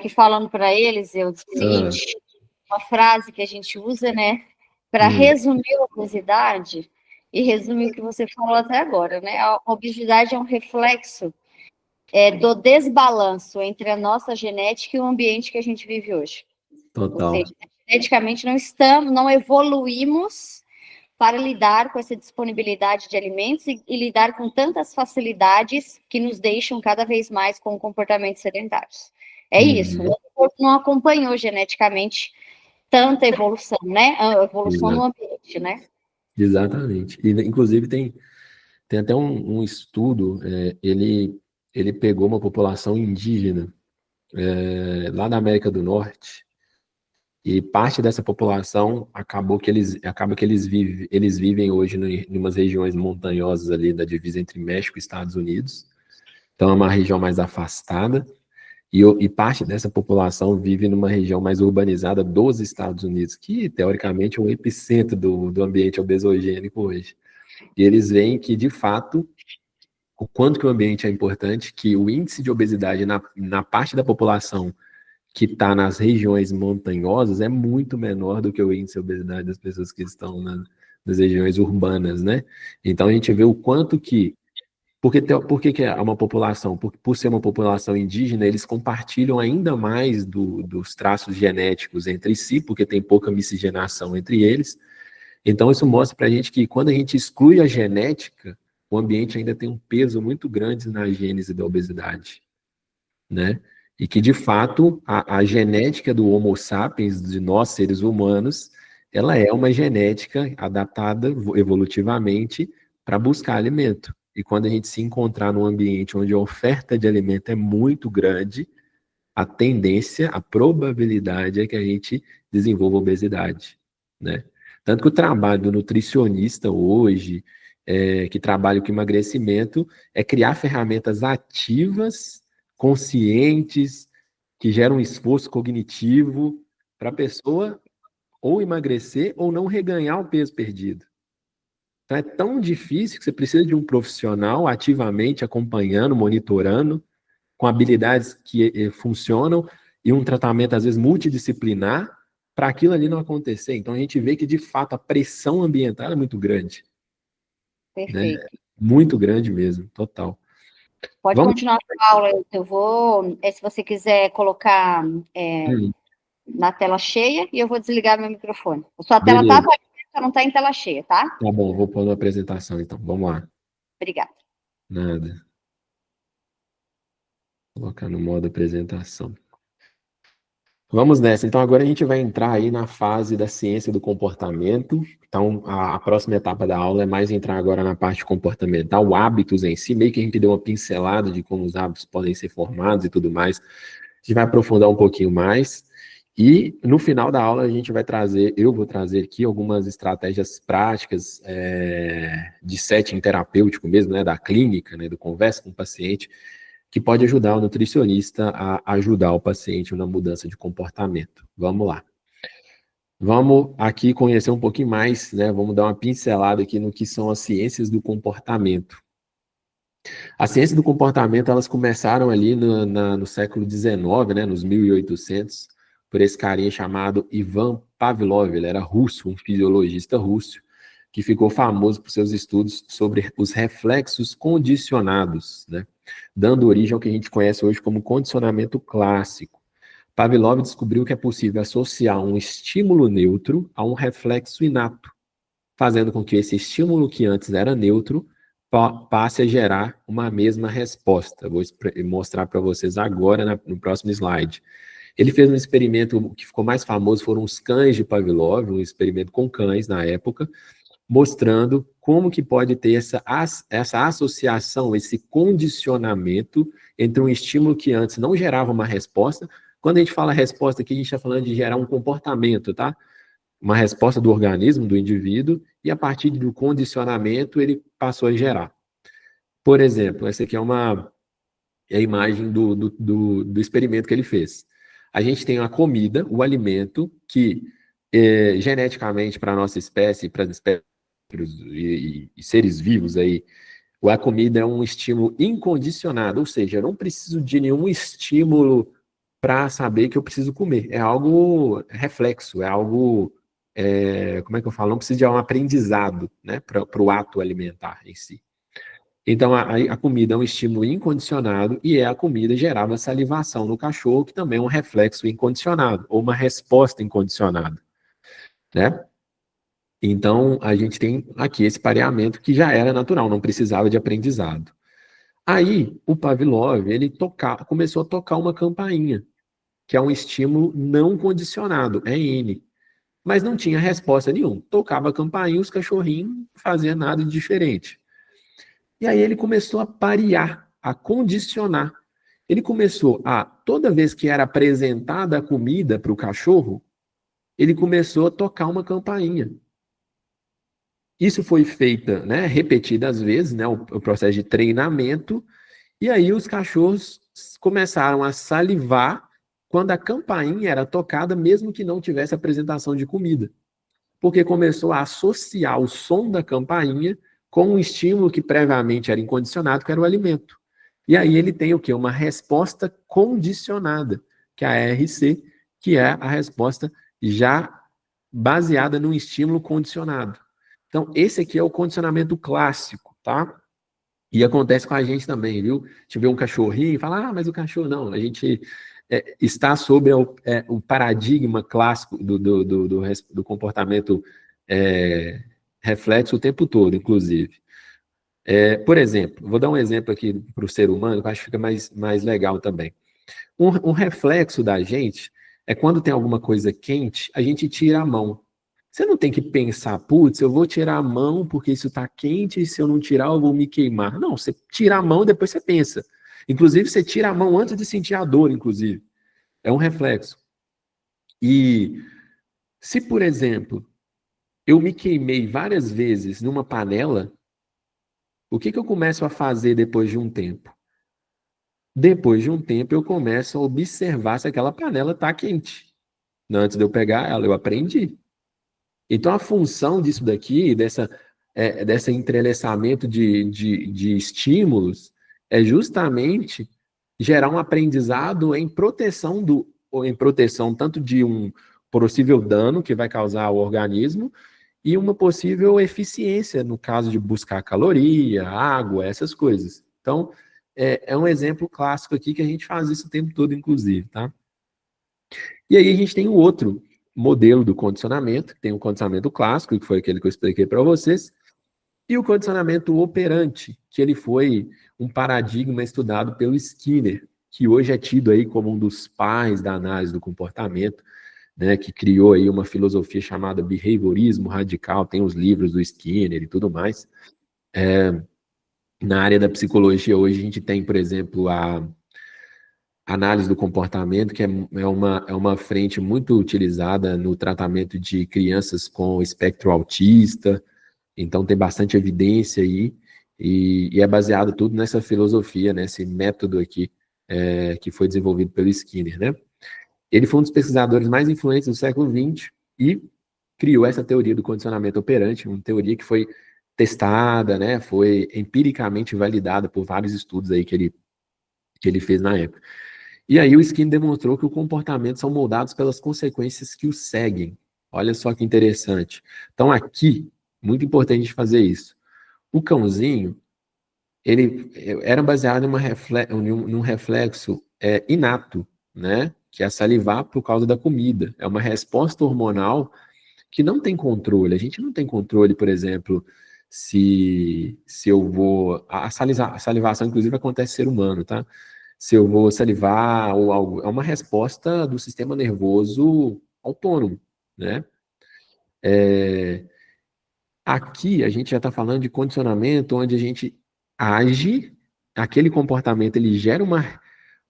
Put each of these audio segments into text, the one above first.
aqui falando para eles, o seguinte, uma frase que a gente usa, né, para resumir a obesidade e resumir o que você falou até agora, né? A obesidade é um reflexo do desbalanço entre a nossa genética e o ambiente que a gente vive hoje. Total. Ou seja, geneticamente não evoluímos para lidar com essa disponibilidade de alimentos e lidar com tantas facilidades que nos deixam cada vez mais com comportamentos sedentários. É isso, o corpo não acompanhou geneticamente tanta evolução, né? A evolução no ambiente, né? Exatamente. E, inclusive, tem até um estudo, ele pegou uma população indígena lá da América do Norte, e parte dessa população acaba que eles vivem hoje em umas regiões montanhosas ali da divisa entre México e Estados Unidos. Então é uma região mais afastada, e parte dessa população vive numa região mais urbanizada dos Estados Unidos, que teoricamente é o epicentro do ambiente obesogênico hoje. E eles veem que, de fato, o quanto que o ambiente é importante, que o índice de obesidade na parte da população que está nas regiões montanhosas é muito menor do que o índice de obesidade das pessoas que estão nas regiões urbanas, né? Então a gente vê o quanto que... Por que é uma população? Por ser uma população indígena, eles compartilham ainda mais dos traços genéticos entre si, porque tem pouca miscigenação entre eles. Então isso mostra para a gente que quando a gente exclui a genética, o ambiente ainda tem um peso muito grande na gênese da obesidade, né? E que, de fato, a genética do Homo sapiens, de nós, seres humanos, ela é uma genética adaptada evolutivamente para buscar alimento. E quando a gente se encontrar num ambiente onde a oferta de alimento é muito grande, a tendência, a probabilidade é que a gente desenvolva obesidade, né? Tanto que o trabalho do nutricionista hoje, que trabalha com emagrecimento, é criar ferramentas ativas, conscientes, que geram um esforço cognitivo para a pessoa ou emagrecer ou não reganhar o peso perdido. Então é tão difícil que você precisa de um profissional ativamente acompanhando, monitorando, com habilidades que funcionam e um tratamento, às vezes, multidisciplinar para aquilo ali não acontecer. Então a gente vê que, de fato, a pressão ambiental é muito grande. Perfeito. Né? Muito grande mesmo, total. Pode continuar a aula, eu vou, se você quiser colocar na tela cheia, e eu vou desligar meu microfone. A sua tela está aparecendo, não está em tela cheia, tá? Tá bom, vou pôr na apresentação, então. Vamos lá. Obrigada. Nada. Vou colocar no modo apresentação. Vamos nessa. Então, agora a gente vai entrar aí na fase da ciência do comportamento. Então, a próxima etapa da aula é mais entrar agora na parte comportamental, hábitos em si, meio que a gente deu uma pincelada de como os hábitos podem ser formados e tudo mais. A gente vai aprofundar um pouquinho mais. E no final da aula eu vou trazer aqui algumas estratégias práticas de setting terapêutico mesmo, né, da clínica, né, do conversa com o paciente, que pode ajudar o nutricionista a ajudar o paciente na mudança de comportamento. Vamos lá. Vamos aqui conhecer um pouquinho mais, né? Vamos dar uma pincelada aqui no que são as ciências do comportamento. As ciências do comportamento, elas começaram ali no século XIX, né, nos 1800, por esse carinha chamado Ivan Pavlov. Ele era russo, um fisiologista russo, que ficou famoso por seus estudos sobre os reflexos condicionados, né, dando origem ao que a gente conhece hoje como condicionamento clássico. Pavlov descobriu que é possível associar um estímulo neutro a um reflexo inato, fazendo com que esse estímulo que antes era neutro passe a gerar uma mesma resposta. Vou mostrar para vocês agora no próximo slide. Ele fez um experimento que ficou mais famoso, foram os cães de Pavlov, um experimento com cães na época, mostrando como que pode ter essa associação, esse condicionamento entre um estímulo que antes não gerava uma resposta. Quando a gente fala resposta aqui, a gente está falando de gerar um comportamento, tá? Uma resposta do organismo, do indivíduo, e a partir do condicionamento ele passou a gerar. Por exemplo, essa aqui é a imagem do experimento que ele fez. A gente tem a comida, o alimento, que geneticamente para a nossa espécie, para as espécies e seres vivos aí, a comida é um estímulo incondicionado, ou seja, eu não preciso de nenhum estímulo para saber que eu preciso comer. É algo reflexo, é algo, como é que eu falo? Não precisa de um aprendizado, né, para o ato alimentar em si. Então, a comida é um estímulo incondicionado e a comida gerava salivação no cachorro, que também é um reflexo incondicionado, ou uma resposta incondicionada, né? Então, a gente tem aqui esse pareamento que já era natural, não precisava de aprendizado. Aí, o Pavlov, ele começou a tocar uma campainha, que é um estímulo não condicionado, é N. Mas não tinha resposta nenhuma. Tocava a campainha, os cachorrinhos não faziam nada de diferente. E aí ele começou a parear, a condicionar. Ele começou toda vez que era apresentada a comida para o cachorro, ele começou a tocar uma campainha. Isso foi feito, né, repetidas vezes, né, o processo de treinamento, e aí os cachorros começaram a salivar quando a campainha era tocada, mesmo que não tivesse apresentação de comida. Porque começou a associar o som da campainha com um estímulo que previamente era incondicionado, que era o alimento. E aí ele tem o quê? Uma resposta condicionada, que é a RC, que é a resposta já baseada num estímulo condicionado. Então, esse aqui é o condicionamento clássico, tá? E acontece com a gente também, viu? A gente vê um cachorrinho e fala, mas o cachorro não. A gente está sobre o paradigma clássico do comportamento reflexo o tempo todo, inclusive. Por exemplo, vou dar um exemplo aqui para o ser humano, que eu acho que fica mais legal também. Um reflexo da gente é quando tem alguma coisa quente, a gente tira a mão. Você não tem que pensar, putz, eu vou tirar a mão porque isso está quente e se eu não tirar eu vou me queimar. Não, você tira a mão e depois você pensa. Inclusive, você tira a mão antes de sentir a dor, inclusive. É um reflexo. E se, por exemplo, eu me queimei várias vezes numa panela, o que eu começo a fazer depois de um tempo? Depois de um tempo, eu começo a observar se aquela panela está quente. Antes de eu pegar ela, eu aprendi. Então, a função disso daqui, desse entrelaçamento de estímulos, é justamente gerar um aprendizado em proteção tanto de um possível dano que vai causar ao organismo e uma possível eficiência no caso de buscar caloria, água, essas coisas. Então, é um exemplo clássico aqui que a gente faz isso o tempo todo, inclusive, tá? E aí a gente tem o outro modelo do condicionamento, que tem o condicionamento clássico, que foi aquele que eu expliquei para vocês, e o condicionamento operante, que ele foi um paradigma estudado pelo Skinner, que hoje é tido aí como um dos pais da análise do comportamento, né, que criou aí uma filosofia chamada behaviorismo radical, tem os livros do Skinner e tudo mais. Na área da psicologia hoje a gente tem, por exemplo, a análise do comportamento, que é uma frente muito utilizada no tratamento de crianças com espectro autista, então tem bastante evidência aí, e é baseado tudo nessa filosofia, nesse método aqui, que foi desenvolvido pelo Skinner, né? Ele foi um dos pesquisadores mais influentes do século XX e criou essa teoria do condicionamento operante, uma teoria que foi testada, né, foi empiricamente validada por vários estudos aí que ele fez na época. E aí o Skinner demonstrou que o comportamento são moldados pelas consequências que o seguem. Olha só que interessante. Então aqui, muito importante a gente fazer isso. O cãozinho, ele era baseado num reflexo inato, né? Que é salivar por causa da comida. É uma resposta hormonal que não tem controle. A gente não tem controle, por exemplo, se eu vou... A salivação, inclusive, acontece em ser humano, tá? Se eu vou salivar ou algo. É uma resposta do sistema nervoso autônomo, né? Aqui a gente já está falando de condicionamento onde a gente age, aquele comportamento ele gera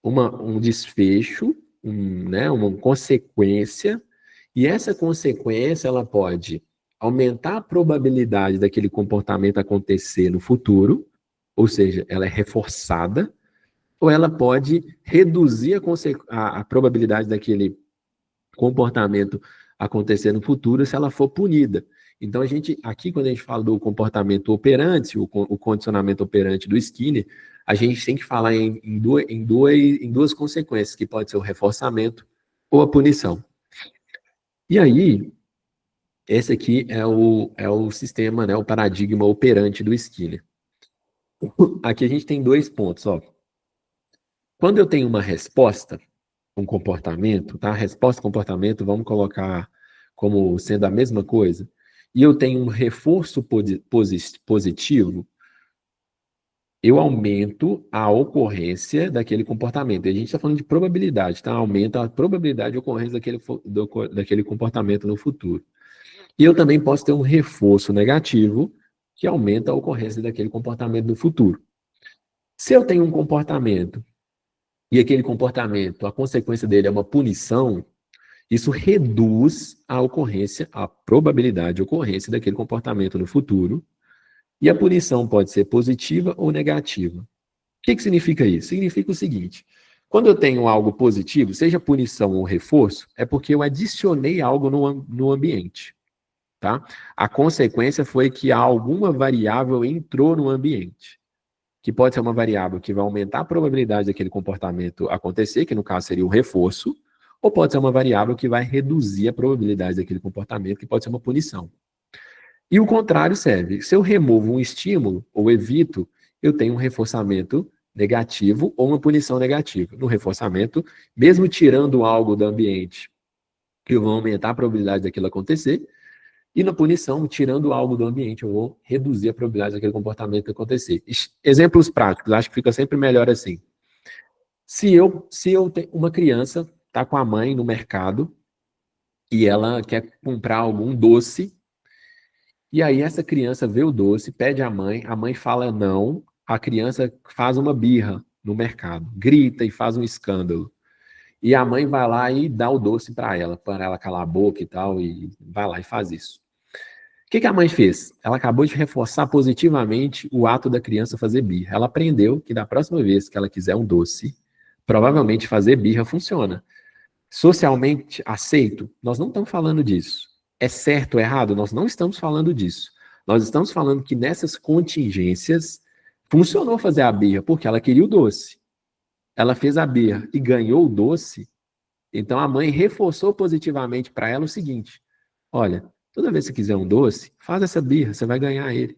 um desfecho, né, uma consequência, e essa consequência ela pode aumentar a probabilidade daquele comportamento acontecer no futuro, ou seja, ela é reforçada, ou ela pode reduzir a probabilidade daquele comportamento acontecer no futuro se ela for punida. Então, aqui, quando a gente fala do comportamento operante, o condicionamento operante do Skinner, a gente tem que falar em duas consequências, que pode ser o reforçamento ou a punição. E aí, esse aqui é o sistema, né, o paradigma operante do Skinner. Aqui a gente tem 2 pontos, ó. Quando eu tenho uma resposta, um comportamento, tá? Resposta e comportamento, vamos colocar como sendo a mesma coisa, e eu tenho um reforço positivo, eu aumento a ocorrência daquele comportamento. E a gente está falando de probabilidade, tá? Aumenta a probabilidade de ocorrência daquele comportamento no futuro. E eu também posso ter um reforço negativo, que aumenta a ocorrência daquele comportamento no futuro. Se eu tenho um comportamento, e aquele comportamento, a consequência dele é uma punição, isso reduz a ocorrência, a probabilidade de ocorrência daquele comportamento no futuro, e a punição pode ser positiva ou negativa. O que significa isso? Significa o seguinte: quando eu tenho algo positivo, seja punição ou reforço, é porque eu adicionei algo no ambiente. Tá? A consequência foi que alguma variável entrou no ambiente, que pode ser uma variável que vai aumentar a probabilidade daquele comportamento acontecer, que no caso seria o reforço, ou pode ser uma variável que vai reduzir a probabilidade daquele comportamento, que pode ser uma punição. E o contrário serve. Se eu removo um estímulo ou evito, eu tenho um reforçamento negativo ou uma punição negativa. No reforçamento, mesmo tirando algo do ambiente, eu vou aumentar a probabilidade daquilo acontecer, e na punição, tirando algo do ambiente, eu vou reduzir a probabilidade daquele comportamento acontecer. Exemplos práticos, acho que fica sempre melhor assim. Se eu tenho uma criança, está com a mãe no mercado, e ela quer comprar algum doce, e aí essa criança vê o doce, pede à mãe, a mãe fala não, a criança faz uma birra no mercado, grita e faz um escândalo. E a mãe vai lá e dá o doce para ela calar a boca e tal, e vai lá e faz isso. O que a mãe fez? Ela acabou de reforçar positivamente o ato da criança fazer birra. Ela aprendeu que da próxima vez que ela quiser um doce, provavelmente fazer birra funciona. Socialmente aceito? Nós não estamos falando disso. É certo ou errado? Nós não estamos falando disso. Nós estamos falando que nessas contingências funcionou fazer a birra, porque ela queria o doce. Ela fez a birra e ganhou o doce, então a mãe reforçou positivamente para ela o seguinte: olha, toda vez que você quiser um doce, faz essa birra, você vai ganhar ele.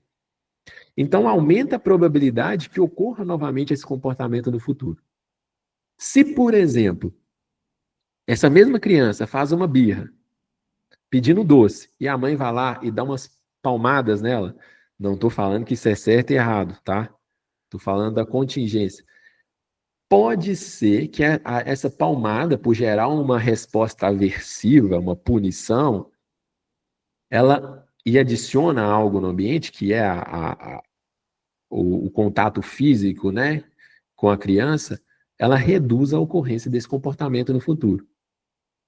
Então aumenta a probabilidade que ocorra novamente esse comportamento no futuro. Se, por exemplo, essa mesma criança faz uma birra, pedindo doce, e a mãe vai lá e dá umas palmadas nela, não estou falando que isso é certo e errado, tá? Estou falando da contingência. Pode ser que essa palmada, por gerar uma resposta aversiva, uma punição, ela adiciona algo no ambiente, que é o contato físico, né, com a criança, ela reduz a ocorrência desse comportamento no futuro.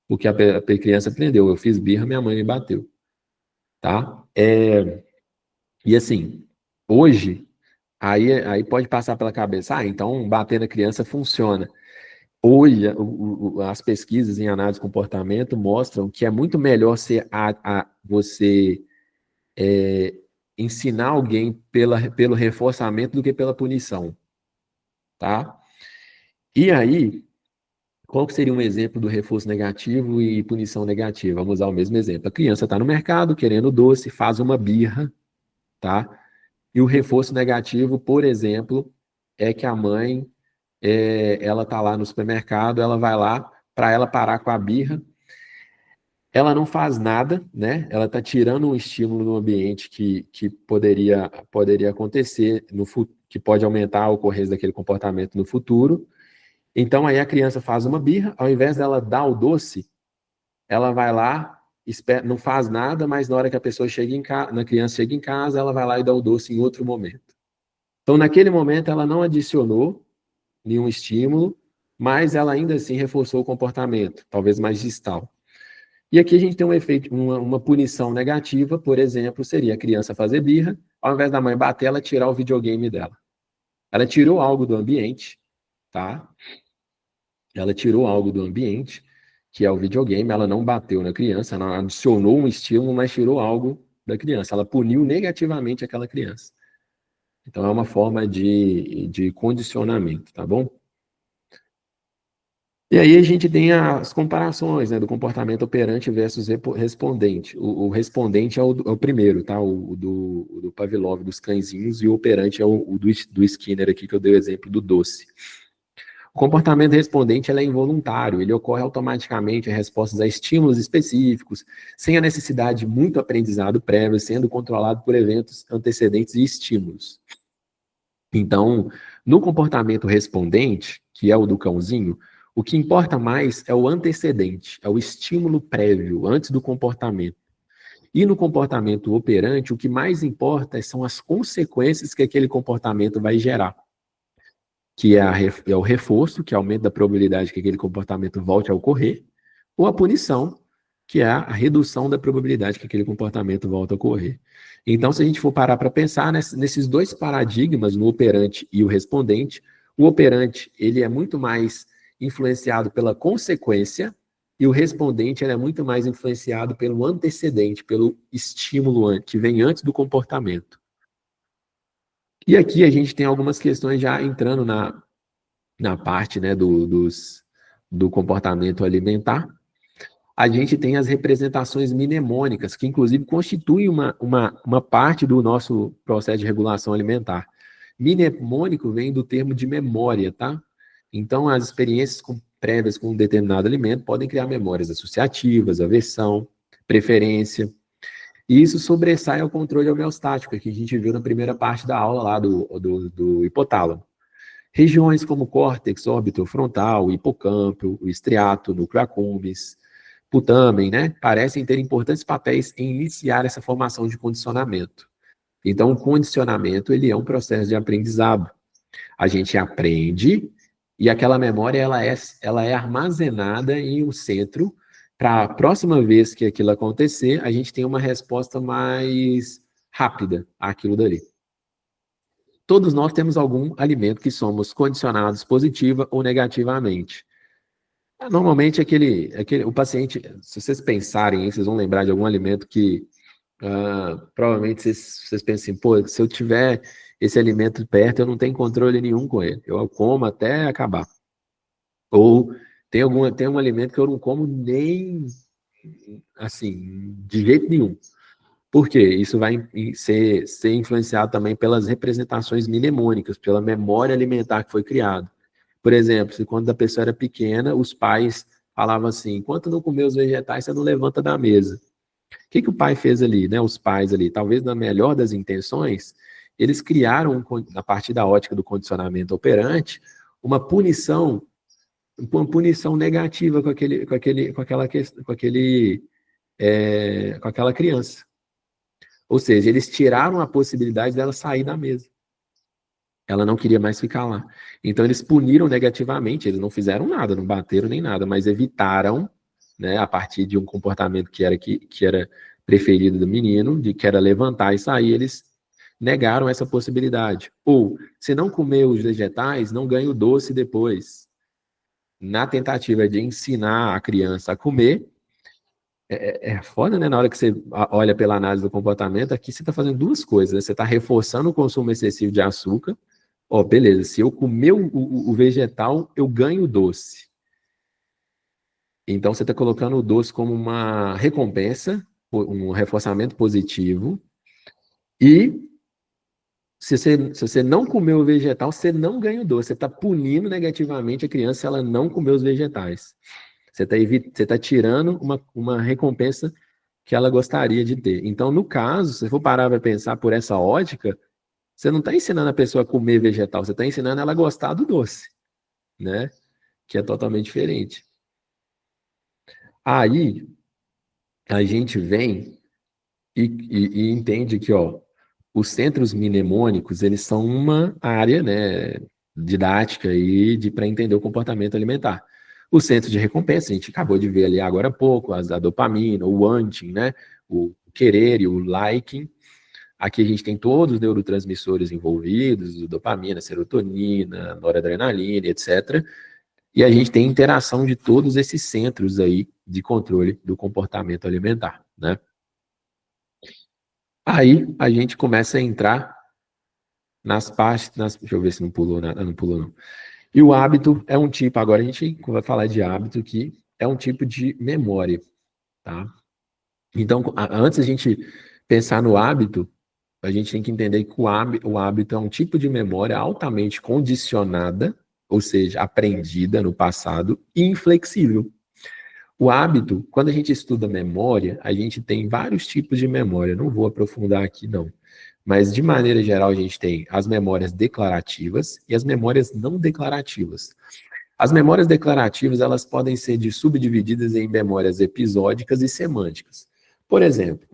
Porque a criança aprendeu, eu fiz birra, minha mãe me bateu. Tá? E assim, hoje, aí pode passar pela cabeça, então bater na criança funciona. Hoje, as pesquisas em análise de comportamento mostram que é muito melhor você ensinar alguém pelo reforçamento do que pela punição, tá? E aí, qual que seria um exemplo do reforço negativo e punição negativa? Vamos usar o mesmo exemplo. A criança está no mercado querendo doce, faz uma birra, tá? E o reforço negativo, por exemplo, é que a mãe, ela está lá no supermercado, ela vai lá para ela parar com a birra, ela não faz nada, né? Ela está tirando um estímulo no ambiente que poderia acontecer, que pode aumentar a ocorrência daquele comportamento no futuro. Então, aí a criança faz uma birra, ao invés dela dar o doce, ela vai lá, não faz nada, mas na hora que a pessoa chega na criança chega em casa, ela vai lá e dá o doce em outro momento. Então, naquele momento, ela não adicionou nenhum estímulo, mas ela ainda assim reforçou o comportamento, talvez mais distal. E aqui a gente tem um efeito, uma punição negativa, por exemplo, seria a criança fazer birra, ao invés da mãe bater, ela tirar o videogame dela. Ela tirou algo do ambiente, tá? Ela tirou algo do ambiente, que é o videogame, ela não bateu na criança, ela adicionou um estímulo, mas tirou algo da criança. Ela puniu negativamente aquela criança. Então, é uma forma de condicionamento, tá bom? E aí a gente tem as comparações, né, do comportamento operante versus respondente. O respondente é o primeiro, tá? O do Pavlov, dos cãezinhos, e o operante é o do Skinner aqui, que eu dei o exemplo do doce. O comportamento respondente é involuntário, ele ocorre automaticamente em respostas a estímulos específicos, sem a necessidade de muito aprendizado prévio, sendo controlado por eventos antecedentes e estímulos. Então, no comportamento respondente, que é o do cãozinho, o que importa mais é o antecedente, é o estímulo prévio, antes do comportamento. E no comportamento operante, o que mais importa são as consequências que aquele comportamento vai gerar, que é o reforço, que aumenta a probabilidade que aquele comportamento volte a ocorrer, ou a punição, que é a redução da probabilidade que aquele comportamento volte a ocorrer. Então, se a gente for parar para pensar nesses dois paradigmas, no operante e o respondente, o operante ele é muito mais influenciado pela consequência e o respondente ele é muito mais influenciado pelo antecedente, pelo estímulo que vem antes do comportamento. E aqui a gente tem algumas questões já entrando na parte, né, do comportamento alimentar. A gente tem as representações mnemônicas, que inclusive constituem uma parte do nosso processo de regulação alimentar. Mnemônico vem do termo de memória, tá? Então, as experiências prévias com um determinado alimento podem criar memórias associativas, aversão, preferência. E isso sobressai ao controle homeostático, que a gente viu na primeira parte da aula lá do hipotálamo. Regiões como córtex, órbito frontal, hipocampo, o estriato, núcleo accumbens, putamen, né, parecem ter importantes papéis em iniciar essa formação de condicionamento. Então, o condicionamento, ele é um processo de aprendizado. A gente aprende e aquela memória, ela é armazenada em um centro para a próxima vez que aquilo acontecer, a gente tem uma resposta mais rápida àquilo dali. Todos nós temos algum alimento que somos condicionados positiva ou negativamente. Normalmente, o paciente, se vocês pensarem, vocês vão lembrar de algum alimento que provavelmente vocês pensam assim, pô, se eu tiver esse alimento perto, eu não tenho controle nenhum com ele. Eu como até acabar. Ou tem um alimento que eu não como nem, assim, de jeito nenhum. Por quê? Isso vai ser influenciado também pelas representações mnemônicas, pela memória alimentar que foi criada. Por exemplo, se quando a pessoa era pequena, os pais falavam assim, enquanto não comer os vegetais, você não levanta da mesa. O que o pai fez ali, né? Os pais ali, talvez na melhor das intenções, eles criaram, a partir da ótica do condicionamento operante, uma punição negativa com aquela criança. Ou seja, eles tiraram a possibilidade dela sair da mesa. Ela não queria mais ficar lá. Então, eles puniram negativamente, eles não fizeram nada, não bateram nem nada, mas evitaram, né, a partir de um comportamento que era preferido do menino, de que era levantar e sair, eles negaram essa possibilidade. Ou, se não comer os vegetais, não ganha o doce depois. Na tentativa de ensinar a criança a comer, é foda, né? Na hora que você olha pela análise do comportamento, aqui você está fazendo duas coisas, né? Você está reforçando o consumo excessivo de açúcar. Ó, beleza, se eu comer o vegetal, eu ganho doce. Então, você está colocando o doce como uma recompensa, um reforçamento positivo. E se você não comer o vegetal, você não ganha o doce. Você está punindo negativamente a criança se ela não comer os vegetais. Você está tirando uma recompensa que ela gostaria de ter. Então, no caso, se você for parar para pensar por essa ótica, você não está ensinando a pessoa a comer vegetal, você está ensinando ela a gostar do doce, né? Que é totalmente diferente. Aí, a gente vem e entende que, ó, os centros mnemônicos, eles são uma área, né, didática aí para entender o comportamento alimentar. O centro de recompensa, a gente acabou de ver ali agora há pouco, a dopamina, o wanting, né, o querer e o liking. Aqui a gente tem todos os neurotransmissores envolvidos, dopamina, serotonina, noradrenalina, etc. E a gente tem interação de todos esses centros aí de controle do comportamento alimentar, né? Aí a gente começa a entrar deixa eu ver se não pulou, não pulou não. E o hábito é um tipo, agora a gente vai falar de hábito, que é um tipo de memória, tá? Então, antes a gente pensar no hábito, a gente tem que entender que o hábito é um tipo de memória altamente condicionada, ou seja, aprendida no passado, e inflexível. O hábito, quando a gente estuda memória, a gente tem vários tipos de memória, não vou aprofundar aqui não. Mas, de maneira geral, a gente tem as memórias declarativas e as memórias não declarativas. As memórias declarativas, elas podem ser subdivididas em memórias episódicas e semânticas. Por exemplo,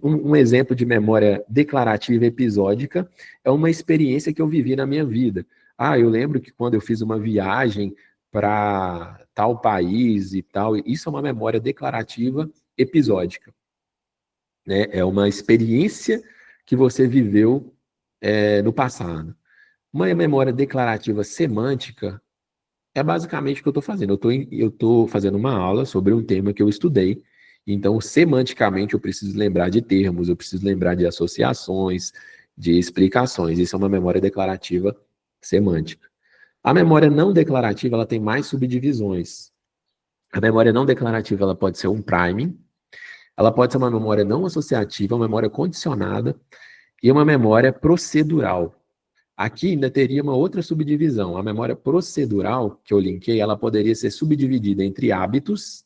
um exemplo de memória declarativa episódica é uma experiência que eu vivi na minha vida. Ah, eu lembro que quando eu fiz uma viagem para tal país e tal, isso é uma memória declarativa episódica, né? É uma experiência que você viveu no passado. Uma memória declarativa semântica é basicamente o que eu estou fazendo. Eu estou fazendo uma aula sobre um tema que eu estudei. Então, semanticamente, eu preciso lembrar de termos, eu preciso lembrar de associações, de explicações. Isso é uma memória declarativa semântica. A memória não declarativa, ela tem mais subdivisões. A memória não declarativa, ela pode ser um priming, ela pode ser uma memória não associativa, uma memória condicionada e uma memória procedural. Aqui ainda teria uma outra subdivisão. A memória procedural, que eu linkei, ela poderia ser subdividida entre hábitos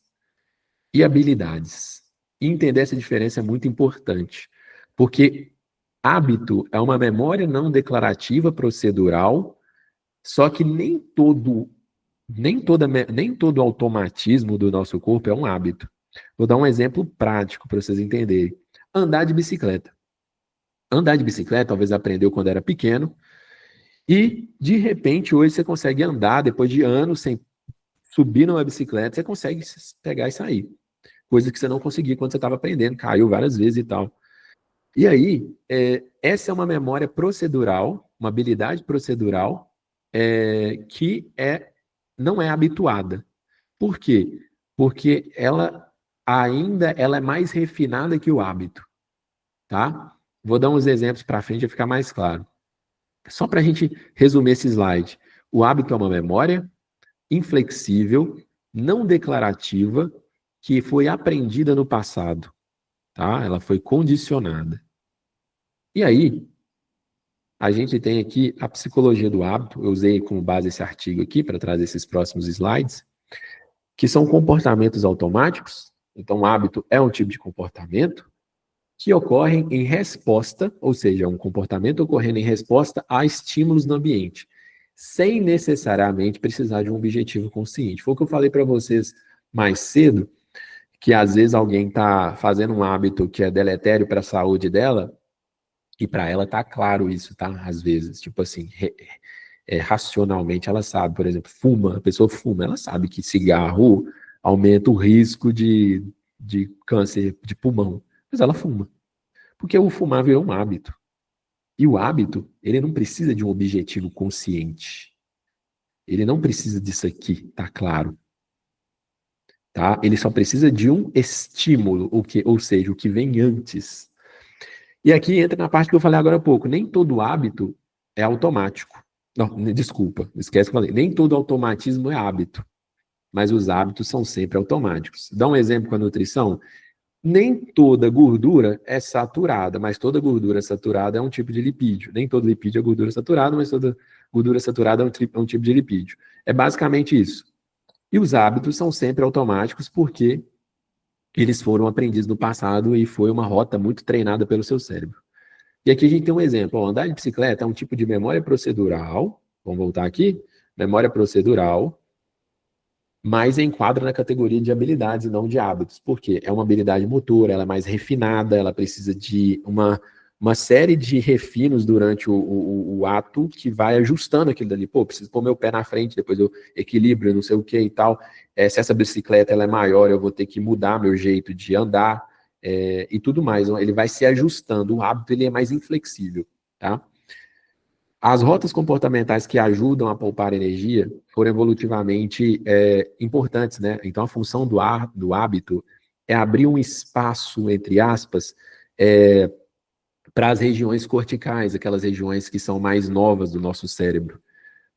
e habilidades. E entender essa diferença é muito importante, porque hábito é uma memória não declarativa procedural, só que nem todo automatismo do nosso corpo é um hábito. Vou dar um exemplo prático para vocês entenderem. Andar de bicicleta. Andar de bicicleta, talvez aprendeu quando era pequeno, e, de repente, hoje você consegue andar, depois de anos sem subir numa bicicleta, você consegue pegar e sair. Coisa que você não conseguia quando você estava aprendendo, caiu várias vezes e tal. E aí, essa é uma memória procedural, uma habilidade procedural, que não é habituada. Por quê? Porque ela é mais refinada que o hábito, tá? Vou dar uns exemplos para frente para ficar mais claro. Só para a gente resumir esse slide. O hábito é uma memória inflexível, não declarativa, que foi aprendida no passado, tá? Ela foi condicionada. E aí, a gente tem aqui a psicologia do hábito, eu usei como base esse artigo aqui para trazer esses próximos slides, que são comportamentos automáticos. Então, o hábito é um tipo de comportamento que ocorrem em resposta, ou seja, um comportamento ocorrendo em resposta a estímulos no ambiente, sem necessariamente precisar de um objetivo consciente. Foi o que eu falei para vocês mais cedo, que às vezes alguém está fazendo um hábito que é deletério para a saúde dela, e para ela tá claro isso, tá? Às vezes, tipo assim, racionalmente ela sabe, por exemplo, a pessoa fuma, ela sabe que cigarro aumenta o risco de câncer de pulmão, mas ela fuma. Porque o fumar virou um hábito. E o hábito, ele não precisa de um objetivo consciente. Ele não precisa disso aqui, tá claro. Tá? Ele só precisa de um estímulo, ou seja, o que vem antes. E aqui entra na parte que eu falei agora há pouco. Nem todo hábito é automático. Não, desculpa, esquece que eu falei. Nem todo automatismo é hábito. Mas os hábitos são sempre automáticos. Dá um exemplo com a nutrição. Nem toda gordura é saturada, mas toda gordura saturada é um tipo de lipídio. Nem todo lipídio é gordura saturada, mas toda gordura saturada é um tipo de lipídio. É basicamente isso. E os hábitos são sempre automáticos porque eles foram aprendidos no passado e foi uma rota muito treinada pelo seu cérebro. E aqui a gente tem um exemplo. Ó, andar de bicicleta é um tipo de memória procedural. Vamos voltar aqui. Memória procedural, mas enquadra na categoria de habilidades e não de hábitos. Por quê? É uma habilidade motora, ela é mais refinada, ela precisa de uma série de refinos durante o ato que vai ajustando aquilo dali. Pô, preciso pôr meu pé na frente, depois eu equilibro, não sei o que e tal. Se essa bicicleta ela é maior, eu vou ter que mudar meu jeito de andar e tudo mais. Então, ele vai se ajustando. O hábito ele é mais inflexível, tá? As rotas comportamentais que ajudam a poupar energia foram evolutivamente importantes, né? Então, a função do hábito é abrir um espaço, entre aspas, para as regiões corticais, aquelas regiões que são mais novas do nosso cérebro.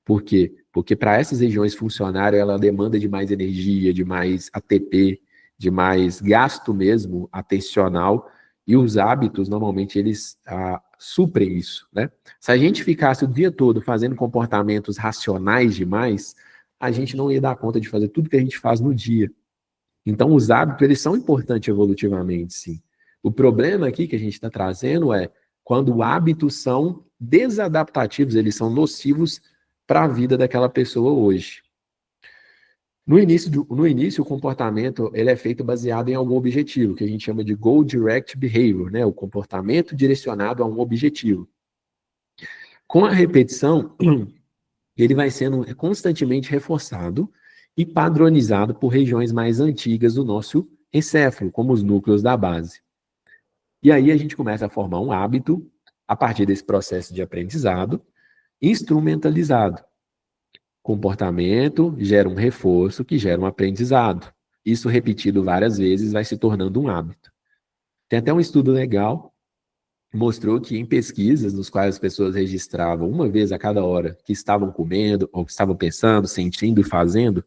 Por quê? Porque para essas regiões funcionarem, ela demanda de mais energia, de mais ATP, de mais gasto mesmo atencional, e os hábitos, normalmente, eles suprem isso, né? Se a gente ficasse o dia todo fazendo comportamentos racionais demais, a gente não ia dar conta de fazer tudo que a gente faz no dia. Então, os hábitos, eles são importantes evolutivamente, sim. O problema aqui que a gente está trazendo é quando hábitos são desadaptativos, eles são nocivos para a vida daquela pessoa hoje. No início, o comportamento ele é feito baseado em algum objetivo, que a gente chama de Goal Direct Behavior, né? O comportamento direcionado a um objetivo. Com a repetição, ele vai sendo constantemente reforçado e padronizado por regiões mais antigas do nosso encéfalo, como os núcleos da base. E aí a gente começa a formar um hábito a partir desse processo de aprendizado instrumentalizado. Comportamento gera um reforço que gera um aprendizado. Isso repetido várias vezes vai se tornando um hábito. Tem até um estudo legal que mostrou que em pesquisas nos quais as pessoas registravam uma vez a cada hora que estavam comendo, ou que estavam pensando, sentindo e fazendo,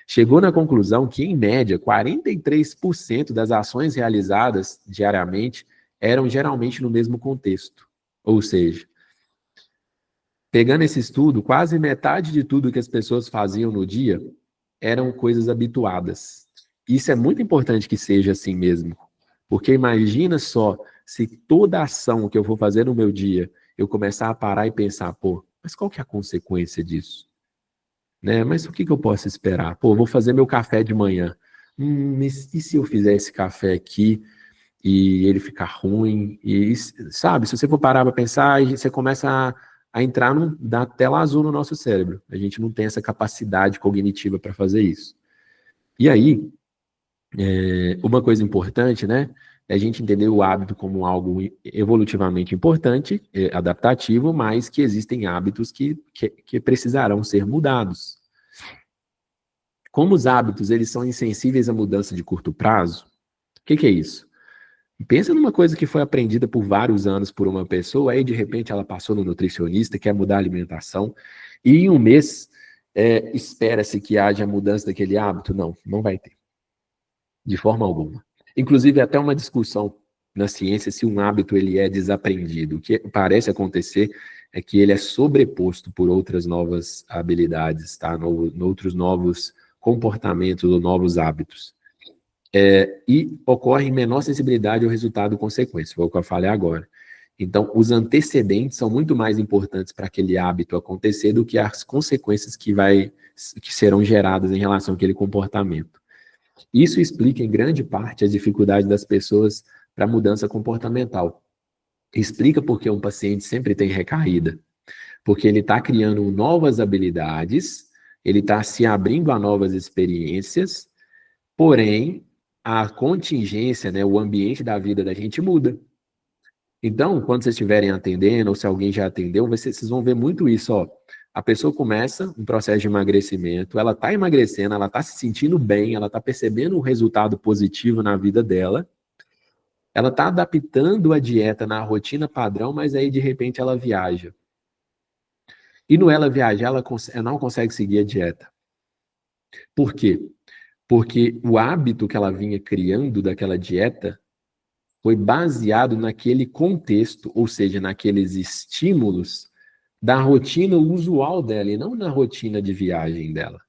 chegou na conclusão que, em média, 43% das ações realizadas diariamente eram geralmente no mesmo contexto. Ou seja, pegando esse estudo, quase metade de tudo que as pessoas faziam no dia eram coisas habituadas. Isso é muito importante que seja assim mesmo, porque imagina só se toda ação que eu vou fazer no meu dia, eu começar a parar e pensar, pô, mas qual que é a consequência disso? Né? Mas o que que eu posso esperar? Pô, vou fazer meu café de manhã. Mas e se eu fizer esse café aqui e ele ficar ruim? E, sabe, se você for parar para pensar, você começa a entrar na tela azul no nosso cérebro. A gente não tem essa capacidade cognitiva para fazer isso. E aí, uma coisa importante, né, é a gente entender o hábito como algo evolutivamente importante, adaptativo, mas que existem hábitos que precisarão ser mudados. Como os hábitos eles são insensíveis à mudança de curto prazo, o que é isso? Pensa numa coisa que foi aprendida por vários anos por uma pessoa, aí de repente ela passou no nutricionista, quer mudar a alimentação, e em um mês espera-se que haja mudança daquele hábito? Não, não vai ter. De forma alguma. Inclusive, até uma discussão na ciência se um hábito ele é desaprendido. O que parece acontecer é que ele é sobreposto por outras novas habilidades, tá? Outros novos comportamentos ou novos hábitos. E ocorre menor sensibilidade ao resultado consequência, foi o que eu falei agora. Então, os antecedentes são muito mais importantes para aquele hábito acontecer do que as consequências que serão geradas em relação àquele comportamento. Isso explica, em grande parte, a dificuldade das pessoas para mudança comportamental. Explica porque um paciente sempre tem recaída. Porque ele está criando novas habilidades, ele está se abrindo a novas experiências, porém, a contingência, né, o ambiente da vida da gente muda. Então, quando vocês estiverem atendendo, ou se alguém já atendeu, vocês vão ver muito isso, ó. A pessoa começa um processo de emagrecimento, ela está emagrecendo, ela está se sentindo bem, ela está percebendo um resultado positivo na vida dela, ela está adaptando a dieta na rotina padrão, mas aí de repente ela viaja. E no ela viajar, ela não consegue seguir a dieta. Por quê? Porque o hábito que ela vinha criando daquela dieta foi baseado naquele contexto, ou seja, naqueles estímulos da rotina usual dela e não na rotina de viagem dela.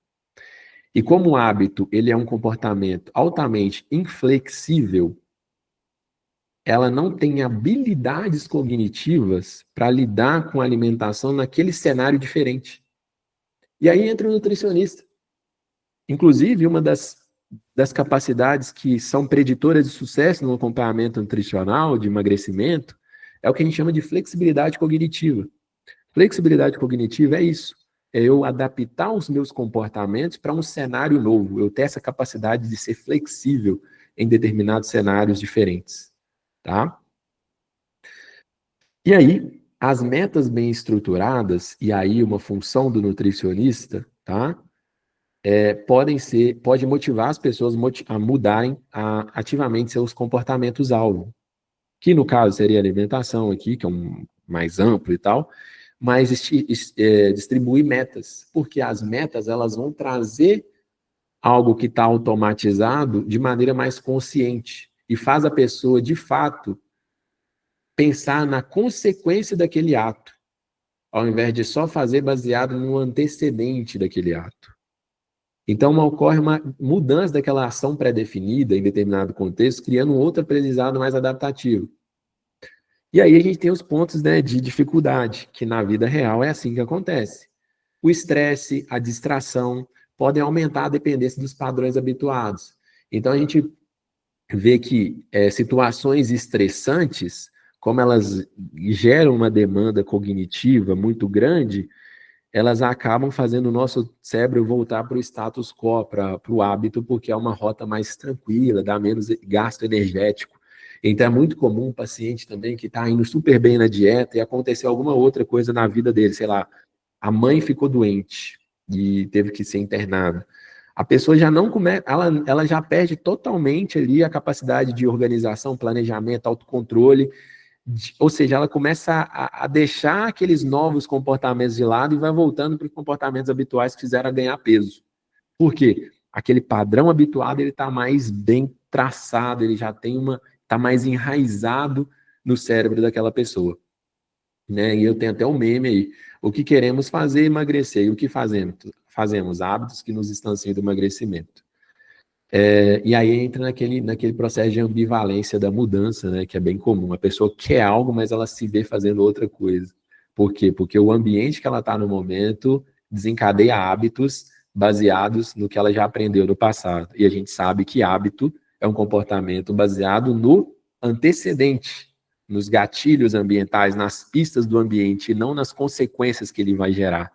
E como o hábito ele é um comportamento altamente inflexível, ela não tem habilidades cognitivas para lidar com a alimentação naquele cenário diferente. E aí entra o nutricionista. Inclusive, uma das capacidades que são preditoras de sucesso no acompanhamento nutricional, de emagrecimento, é o que a gente chama de flexibilidade cognitiva. Flexibilidade cognitiva é isso. É eu adaptar os meus comportamentos para um cenário novo. Eu ter essa capacidade de ser flexível em determinados cenários diferentes. Tá? E aí, as metas bem estruturadas, e aí uma função do nutricionista, tá? Pode motivar as pessoas a mudarem ativamente seus comportamentos-alvo. que no caso seria alimentação aqui, que é um mais amplo e tal, mas distribuir metas, porque as metas elas vão trazer algo que está automatizado de maneira mais consciente e faz a pessoa, de fato, pensar na consequência daquele ato, ao invés de só fazer baseado no antecedente daquele ato. Então, ocorre uma mudança daquela ação pré-definida em determinado contexto, criando um outro aprendizado mais adaptativo. E aí a gente tem os pontos, né, de dificuldade, que na vida real é assim que acontece. O estresse, a distração, podem aumentar a dependência dos padrões habituados. Então, a gente vê que situações estressantes, como elas geram uma demanda cognitiva muito grande, elas acabam fazendo o nosso cérebro voltar para o status quo, para o hábito, porque é uma rota mais tranquila, dá menos gasto energético. Então é muito comum um paciente também que está indo super bem na dieta e aconteceu alguma outra coisa na vida dele, sei lá, a mãe ficou doente e teve que ser internada. A pessoa já não começa, ela já perde totalmente ali a capacidade de organização, planejamento, autocontrole, ou seja, ela começa a deixar aqueles novos comportamentos de lado e vai voltando para os comportamentos habituais que fizeram ganhar peso. Por quê? Aquele padrão habituado ele está mais bem traçado, ele já tem está mais enraizado no cérebro daquela pessoa. Né? E eu tenho até um meme aí. O que queremos fazer é emagrecer. E o que fazemos? Fazemos hábitos que nos distanciam do emagrecimento. E aí entra naquele processo de ambivalência da mudança, né, que é bem comum. A pessoa quer algo, mas ela se vê fazendo outra coisa. Por quê? Porque o ambiente que ela está no momento desencadeia hábitos baseados no que ela já aprendeu no passado. E a gente sabe que hábito é um comportamento baseado no antecedente, nos gatilhos ambientais, nas pistas do ambiente, e não nas consequências que ele vai gerar.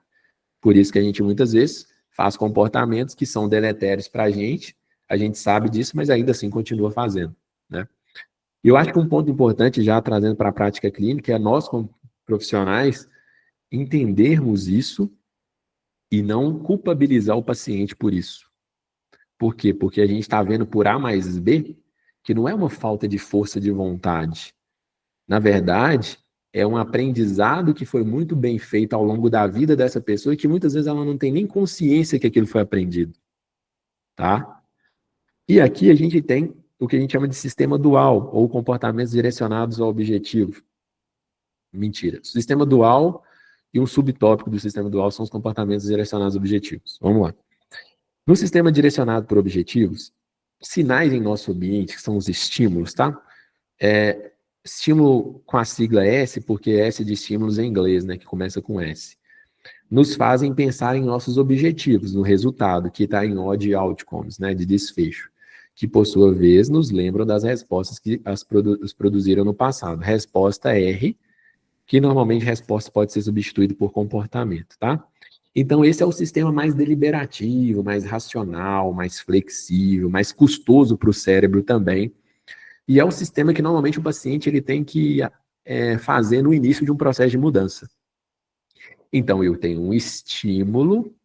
Por isso que a gente muitas vezes faz comportamentos que são deletérios para a gente sabe disso, mas ainda assim continua fazendo, né? E eu acho que um ponto importante, já trazendo para a prática clínica, é nós, como profissionais, entendermos isso e não culpabilizar o paciente por isso. Por quê? Porque a gente está vendo por A mais B que não é uma falta de força de vontade. Na verdade, é um aprendizado que foi muito bem feito ao longo da vida dessa pessoa e que muitas vezes ela não tem nem consciência que aquilo foi aprendido, tá? E aqui a gente tem o que a gente chama de sistema dual, ou comportamentos direcionados ao objetivo. Mentira. Sistema dual e um subtópico do sistema dual são os comportamentos direcionados a objetivos. Vamos lá. No sistema direcionado por objetivos, sinais em nosso ambiente, que são os estímulos, tá? Estímulo com a sigla S, porque S de estímulos em inglês, né, que começa com S. Nos fazem pensar em nossos objetivos, no resultado, que está em O de outcomes, né, de desfecho, que por sua vez nos lembram das respostas que os produziram no passado. Resposta R, que normalmente resposta pode ser substituída por comportamento, tá? Então esse é o sistema mais deliberativo, mais racional, mais flexível, mais custoso para o cérebro também. E é o sistema que normalmente o paciente ele tem que fazer no início de um processo de mudança. Então eu tenho um estímulo,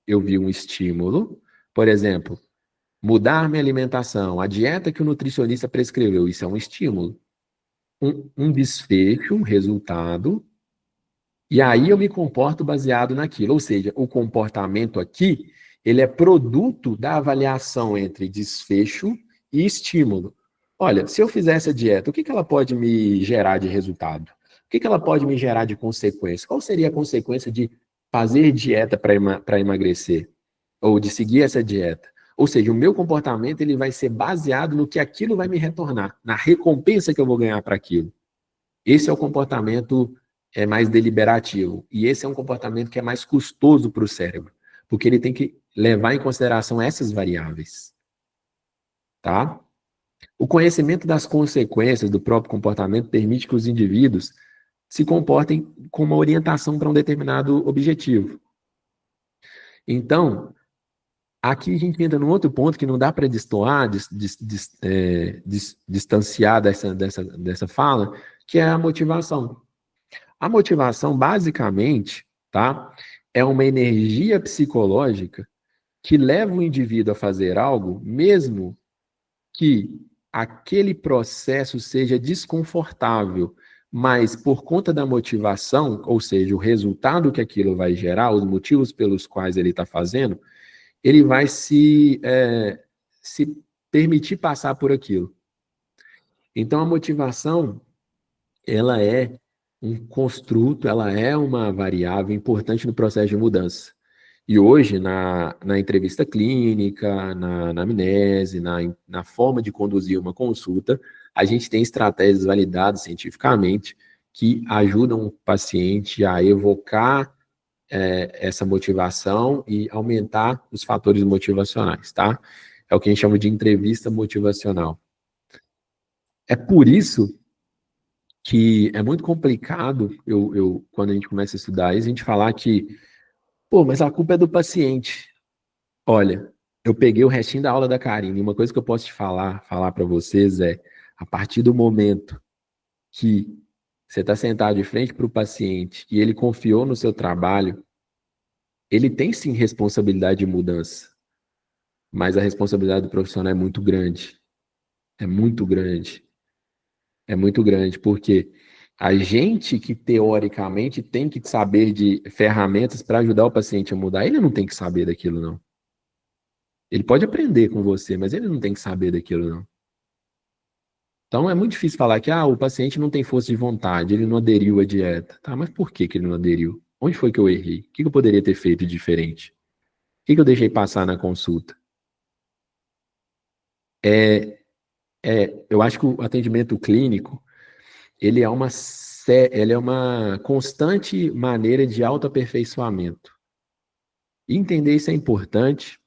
eu vi um estímulo, por exemplo, mudar minha alimentação, a dieta que o nutricionista prescreveu, isso é um estímulo. Um desfecho, um resultado, e aí eu me comporto baseado naquilo. Ou seja, o comportamento aqui, ele é produto da avaliação entre desfecho e estímulo. Olha, se eu fizer essa dieta, o que ela pode me gerar de resultado? O que ela pode me gerar de consequência? Qual seria a consequência de fazer dieta para emagrecer? Ou de seguir essa dieta? Ou seja, o meu comportamento ele vai ser baseado no que aquilo vai me retornar, na recompensa que eu vou ganhar para aquilo. Esse é o comportamento mais deliberativo. E esse é um comportamento que é mais custoso para o cérebro, porque ele tem que levar em consideração essas variáveis. Tá? O conhecimento das consequências do próprio comportamento permite que os indivíduos se comportem com uma orientação para um determinado objetivo. Então, aqui a gente entra num outro ponto que não dá para destoar, distanciar dessa fala, que é a motivação. A motivação, basicamente, tá, é uma energia psicológica que leva o indivíduo a fazer algo, mesmo que aquele processo seja desconfortável, mas por conta da motivação, ou seja, o resultado que aquilo vai gerar, os motivos pelos quais ele está fazendo, ele vai se permitir passar por aquilo. Então, a motivação, ela é um construto, ela é uma variável importante no processo de mudança. E hoje, na entrevista clínica, na anamnese, na forma de conduzir uma consulta, a gente tem estratégias validadas cientificamente que ajudam o paciente a evocar essa motivação e aumentar os fatores motivacionais, tá? É o que a gente chama de entrevista motivacional. É por isso que é muito complicado, quando a gente começa a estudar isso, a gente falar que, pô, mas a culpa é do paciente. Olha, eu peguei o restinho da aula da Karine, e uma coisa que eu posso te falar para vocês é, a partir do momento que você está sentado de frente para o paciente e ele confiou no seu trabalho, ele tem sim responsabilidade de mudança, mas a responsabilidade do profissional é muito grande. É muito grande. É muito grande, porque a gente que teoricamente tem que saber de ferramentas para ajudar o paciente a mudar, ele não tem que saber daquilo, não. Ele pode aprender com você, mas ele não tem que saber daquilo, não. Então é muito difícil falar que o paciente não tem força de vontade, ele não aderiu à dieta. Tá, mas por que ele não aderiu? Onde foi que eu errei? O que eu poderia ter feito diferente? O que eu deixei passar na consulta? Eu acho que o atendimento clínico, ele é uma constante maneira de autoaperfeiçoamento. E entender isso é importante,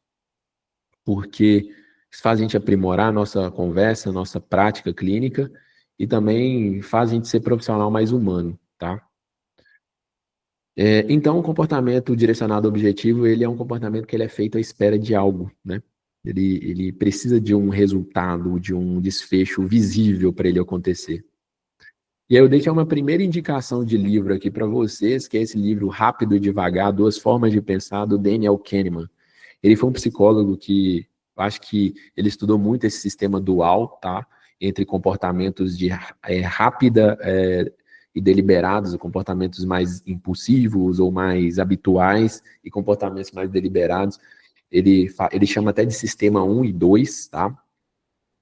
porque isso faz a gente aprimorar a nossa conversa, a nossa prática clínica, e também faz a gente ser profissional mais humano, tá? Então, o comportamento direcionado ao objetivo, ele é um comportamento que ele é feito à espera de algo, né? Ele precisa de um resultado, de um desfecho visível para ele acontecer. E aí eu deixo uma primeira indicação de livro aqui para vocês, que é esse livro Rápido e Devagar, Duas Formas de Pensar, do Daniel Kahneman. Ele foi um psicólogo que, eu acho que ele estudou muito esse sistema dual, tá? Entre comportamentos de rápida e deliberados, comportamentos mais impulsivos ou mais habituais e comportamentos mais deliberados. Ele chama até de sistema 1 e 2, tá?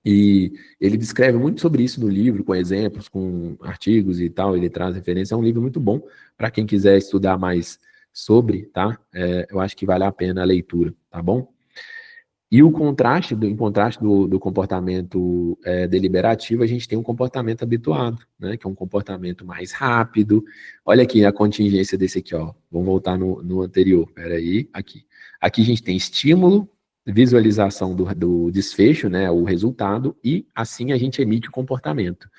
E ele descreve muito sobre isso no livro, com exemplos, com artigos e tal, ele traz referência. É um livro muito bom para quem quiser estudar mais sobre, tá? Eu acho que vale a pena a leitura, tá bom? E em contraste do comportamento deliberativo, a gente tem um comportamento habituado, né? Que é um comportamento mais rápido. Olha aqui a contingência desse aqui, ó. Vamos voltar no anterior. Peraí, aqui. Aqui a gente tem estímulo, visualização do desfecho, né? O resultado, e assim a gente emite o comportamento.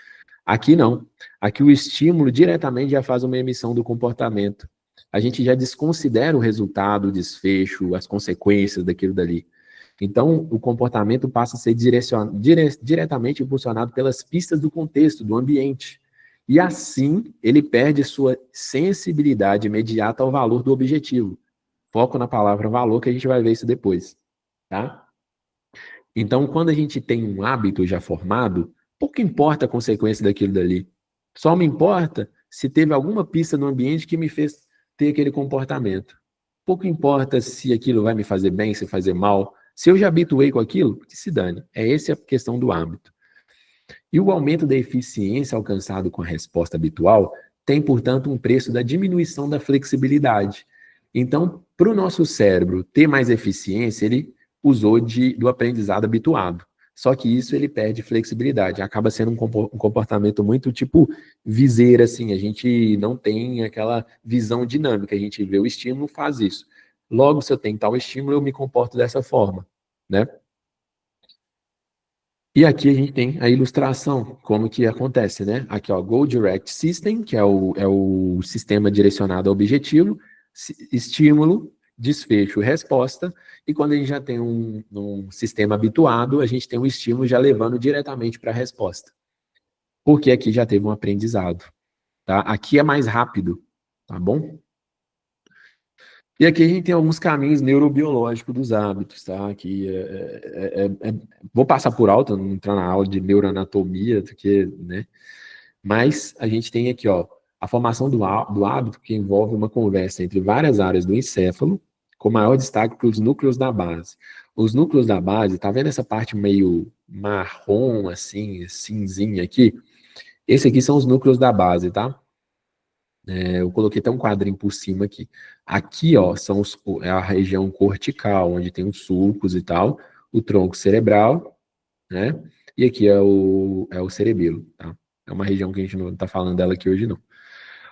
Aqui não. Aqui o estímulo diretamente já faz uma emissão do comportamento. A gente já desconsidera o resultado, o desfecho, as consequências daquilo dali. Então, o comportamento passa a ser diretamente impulsionado pelas pistas do contexto, do ambiente. E assim, ele perde sua sensibilidade imediata ao valor do objetivo. Foco na palavra valor, que a gente vai ver isso depois, tá? Então, quando a gente tem um hábito já formado, pouco importa a consequência daquilo dali. Só me importa se teve alguma pista no ambiente que me fez ter aquele comportamento. Pouco importa se aquilo vai me fazer bem, se fazer mal. Se eu já habituei com aquilo, que se dane. Essa a questão do hábito. E o aumento da eficiência alcançado com a resposta habitual tem, portanto, um preço da diminuição da flexibilidade. Então, para o nosso cérebro ter mais eficiência, ele usou do aprendizado habituado. Só que isso ele perde flexibilidade, acaba sendo um comportamento muito tipo viseira, assim, a gente não tem aquela visão dinâmica, a gente vê o estímulo, faz isso. Logo, se eu tenho tal estímulo, eu me comporto dessa forma, né? E aqui a gente tem a ilustração, como que acontece, né? Aqui, ó, Goal Direct System, que é o sistema direcionado ao objetivo, estímulo, desfecho, resposta, e quando a gente já tem um sistema habituado, a gente tem um estímulo já levando diretamente para a resposta. Porque aqui já teve um aprendizado, tá? Aqui é mais rápido, tá bom? E aqui a gente tem alguns caminhos neurobiológicos dos hábitos, tá? Que vou passar por alto, não entrar na aula de neuroanatomia, porque, né? Mas a gente tem aqui, ó, a formação do hábito que envolve uma conversa entre várias áreas do encéfalo, com maior destaque para os núcleos da base. Os núcleos da base, tá vendo essa parte meio marrom, assim, cinzinha aqui? Esse aqui são os núcleos da base, tá? Eu coloquei até um quadrinho por cima aqui. Aqui, ó, é a região cortical, onde tem os sulcos e tal, o tronco cerebral, né? E aqui é o cerebelo, tá? É uma região que a gente não está falando dela aqui hoje, não.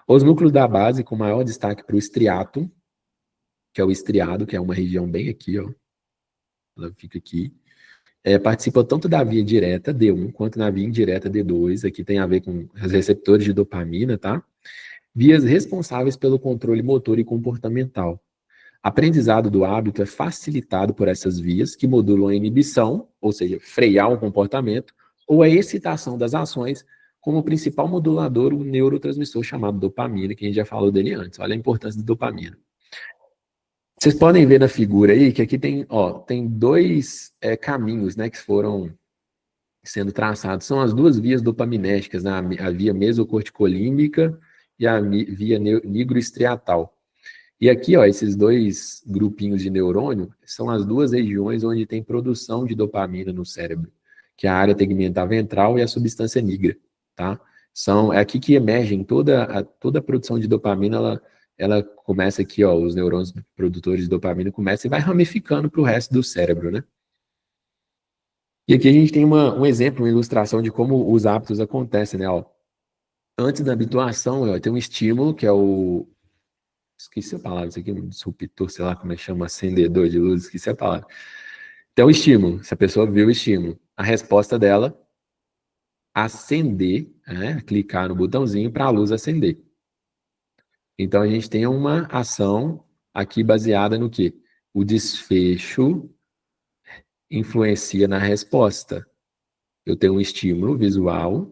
Os núcleos da base, com maior destaque para o estriato, que é o estriado, que é uma região bem aqui, ó. Ela fica aqui. Participa tanto da via direta, D1, quanto na via indireta, D2. Aqui tem a ver com os receptores de dopamina, tá? Vias responsáveis pelo controle motor e comportamental. Aprendizado do hábito é facilitado por essas vias que modulam a inibição, ou seja, frear um comportamento, ou a excitação das ações, como principal modulador o neurotransmissor chamado dopamina, que a gente já falou dele antes. Olha a importância da dopamina. Vocês podem ver na figura aí que aqui tem dois caminhos, né, que foram sendo traçados. São as duas vias dopaminérgicas, né, a via mesocorticolímbica e a via nigroestriatal. E aqui, ó, esses dois grupinhos de neurônio são as duas regiões onde tem produção de dopamina no cérebro, que é a área tegmentar ventral e a substância nigra, tá? É aqui que emergem toda a produção de dopamina, ela começa aqui, ó, os neurônios produtores de dopamina começam e vai ramificando para o resto do cérebro, né? E aqui a gente tem um exemplo, uma ilustração de como os hábitos acontecem, né? Ó, antes da habituação, ó, tem um estímulo, que é esqueci a palavra, isso aqui é um disruptor, sei lá como é que chama, acendedor de luz, esqueci a palavra. Então, o estímulo, se a pessoa viu o estímulo, a resposta dela, acender, né? Clicar no botãozinho para a luz acender. Então, a gente tem uma ação aqui baseada no quê? O desfecho influencia na resposta. Eu tenho um estímulo visual,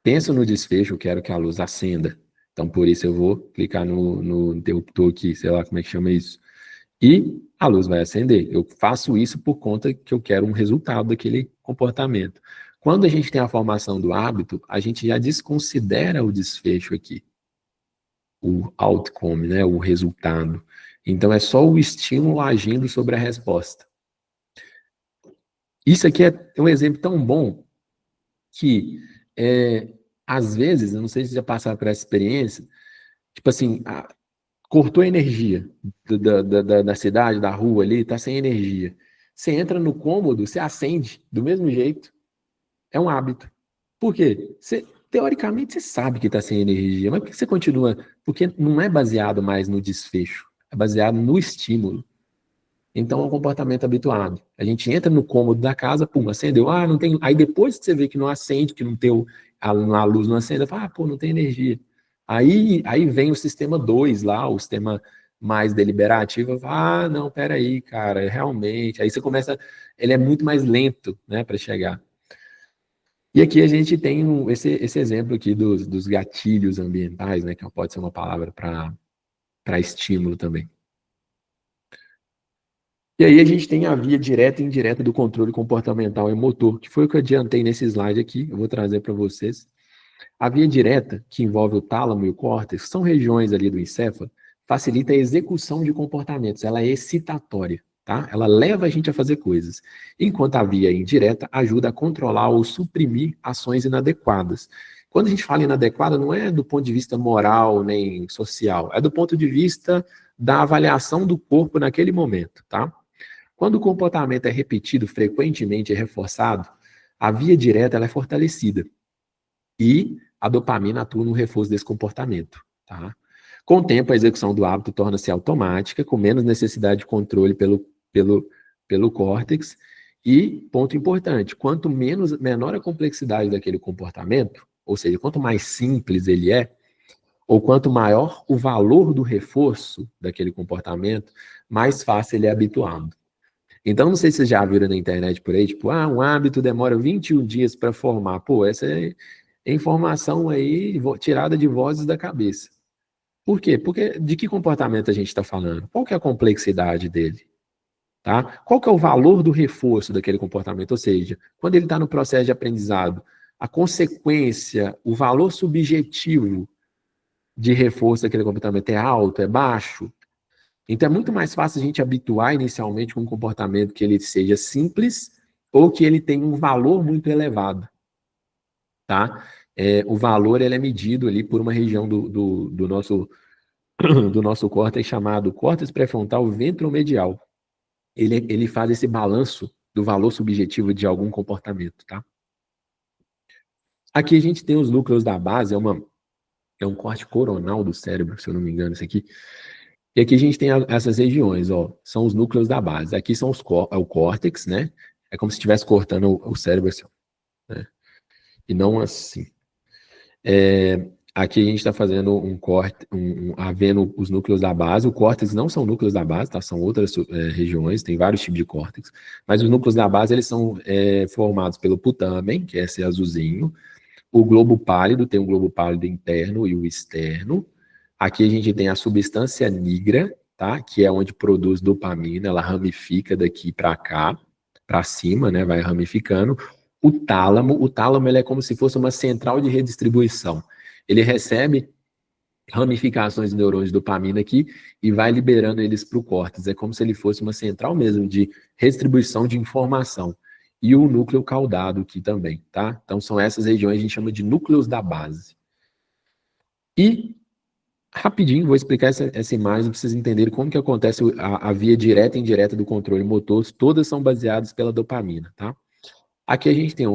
penso no desfecho, eu quero que a luz acenda. Então, por isso eu vou clicar no interruptor aqui, sei lá como é que chama isso. E a luz vai acender. Eu faço isso por conta que eu quero um resultado daquele comportamento. Quando a gente tem a formação do hábito, a gente já desconsidera o desfecho aqui. O outcome, né, o resultado. Então, é só o estímulo agindo sobre a resposta. Isso aqui é um exemplo tão bom que, às vezes, eu não sei se já passaram por essa experiência, tipo assim, cortou a energia da cidade, da rua ali, tá sem energia. Você entra no cômodo, você acende do mesmo jeito. É um hábito. Por quê? Teoricamente, você sabe que está sem energia, mas por que você continua? Porque não é baseado mais no desfecho, é baseado no estímulo. Então, é um comportamento habituado. A gente entra no cômodo da casa, pum, acendeu. Ah, não tem. Aí depois que você vê que não acende, que não tem a luz não acende, fala, pô, não tem energia. Aí vem o sistema 2 lá, o sistema mais deliberativo, fala, não, peraí, cara, realmente. Aí você começa, ele é muito mais lento, né, para chegar. E aqui a gente tem esse exemplo aqui dos gatilhos ambientais, né, que pode ser uma palavra para estímulo também. E aí a gente tem a via direta e indireta do controle comportamental e motor, que foi o que eu adiantei nesse slide aqui, eu vou trazer para vocês. A via direta, que envolve o tálamo e o córtex, são regiões ali do encéfalo, facilita a execução de comportamentos, ela é excitatória, tá? Ela leva a gente a fazer coisas. Enquanto a via indireta ajuda a controlar ou suprimir ações inadequadas. Quando a gente fala inadequada, não é do ponto de vista moral nem social, é do ponto de vista da avaliação do corpo naquele momento, tá? Quando o comportamento é repetido frequentemente e reforçado, a via direta ela é fortalecida e a dopamina atua no reforço desse comportamento. Tá? Com o tempo, a execução do hábito torna-se automática, com menos necessidade de controle pelo córtex. E, ponto importante, quanto menor a complexidade daquele comportamento, ou seja, quanto mais simples ele é, ou quanto maior o valor do reforço daquele comportamento, mais fácil ele é habituado. Então, não sei se vocês já viram na internet por aí, tipo, um hábito demora 21 dias para formar. Pô, essa é informação aí tirada de vozes da cabeça. Por quê? Porque de que comportamento a gente está falando? Qual que é a complexidade dele? Tá? Qual que é o valor do reforço daquele comportamento? Ou seja, quando ele está no processo de aprendizado, a consequência, o valor subjetivo de reforço daquele comportamento é alto, é baixo? Então é muito mais fácil a gente habituar inicialmente com um comportamento que ele seja simples ou que ele tenha um valor muito elevado, tá? O valor ele é medido ali por uma região do nosso do nosso córtex chamado córtex pré-frontal ventromedial. Ele faz esse balanço do valor subjetivo de algum comportamento, tá? Aqui a gente tem os núcleos da base, é um corte coronal do cérebro, se eu não me engano, isso aqui. E aqui a gente tem essas regiões, ó, são os núcleos da base. Aqui são é o córtex, né? É como se estivesse cortando o cérebro assim, né? E não assim. Aqui a gente está fazendo um corte, vendo os núcleos da base. O córtex não são núcleos da base, tá? São outras regiões, tem vários tipos de córtex. Mas os núcleos da base, eles são formados pelo putamen, que é esse azulzinho. O globo pálido, tem o globo pálido interno e o externo. Aqui a gente tem a substância nigra, tá? Que é onde produz dopamina, ela ramifica daqui para cá, para cima, né? Vai ramificando. O tálamo ele é como se fosse uma central de redistribuição. Ele recebe ramificações de neurônios de dopamina aqui e vai liberando eles para o córtex. É como se ele fosse uma central mesmo de redistribuição de informação. E o núcleo caudado aqui também, tá? Então são essas regiões que a gente chama de núcleos da base. E, rapidinho, vou explicar essa imagem para vocês entenderem como que acontece a via direta e indireta do controle motor. Todas são baseadas pela dopamina, tá? Aqui a gente tem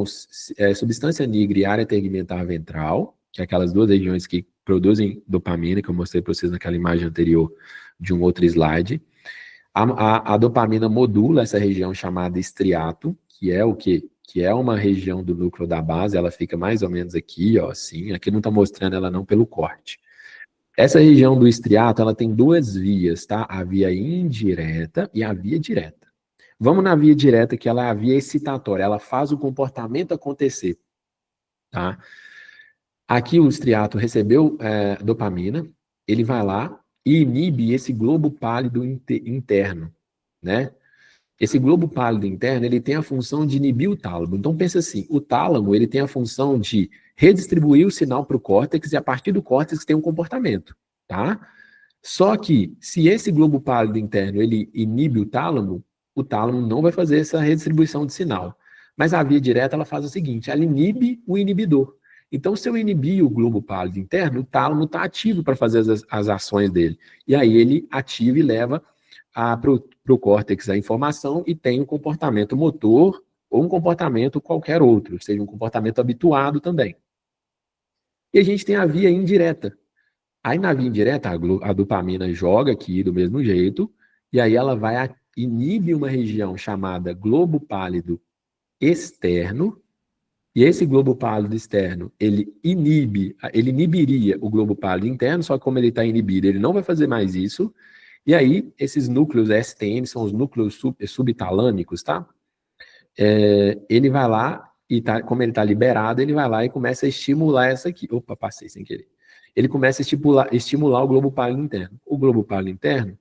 substância nigra e área tegmentar ventral, que é aquelas duas regiões que produzem dopamina, que eu mostrei para vocês naquela imagem anterior de um outro slide. A dopamina modula essa região chamada estriato, que é o quê? Que é uma região do núcleo da base, ela fica mais ou menos aqui, ó, assim. Aqui não está mostrando ela não pelo corte. Essa região do estriato, ela tem duas vias, tá? A via indireta e a via direta. Vamos na via direta, que ela é a via excitatória, ela faz o comportamento acontecer, tá? Aqui o estriato recebeu dopamina, ele vai lá e inibe esse globo pálido interno, né? Esse globo pálido interno, ele tem a função de inibir o tálamo. Então pensa assim, o tálamo, ele tem a função de redistribuir o sinal para o córtex e a partir do córtex tem um comportamento, tá? Só que se esse globo pálido interno, ele inibe o tálamo não vai fazer essa redistribuição de sinal. Mas a via direta, ela faz o seguinte, ela inibe o inibidor. Então, se eu inibir o globo pálido interno, o tálamo está ativo para fazer as ações dele. E aí ele ativa e leva para o córtex a informação e tem um comportamento motor ou um comportamento qualquer outro, seja um comportamento habituado também. E a gente tem a via indireta. Aí na via indireta, a dopamina joga aqui do mesmo jeito, e aí ela vai inibe uma região chamada globo pálido externo, e esse globo pálido externo, ele inibiria o globo pálido interno, só que como ele está inibido, ele não vai fazer mais isso, e aí esses núcleos STN são os núcleos subtalâmicos, tá? Ele vai lá, e como ele está liberado, ele vai lá e começa a estimular essa aqui. Opa, passei sem querer. Ele começa a estimular o globo pálido interno. O globo pálido interno,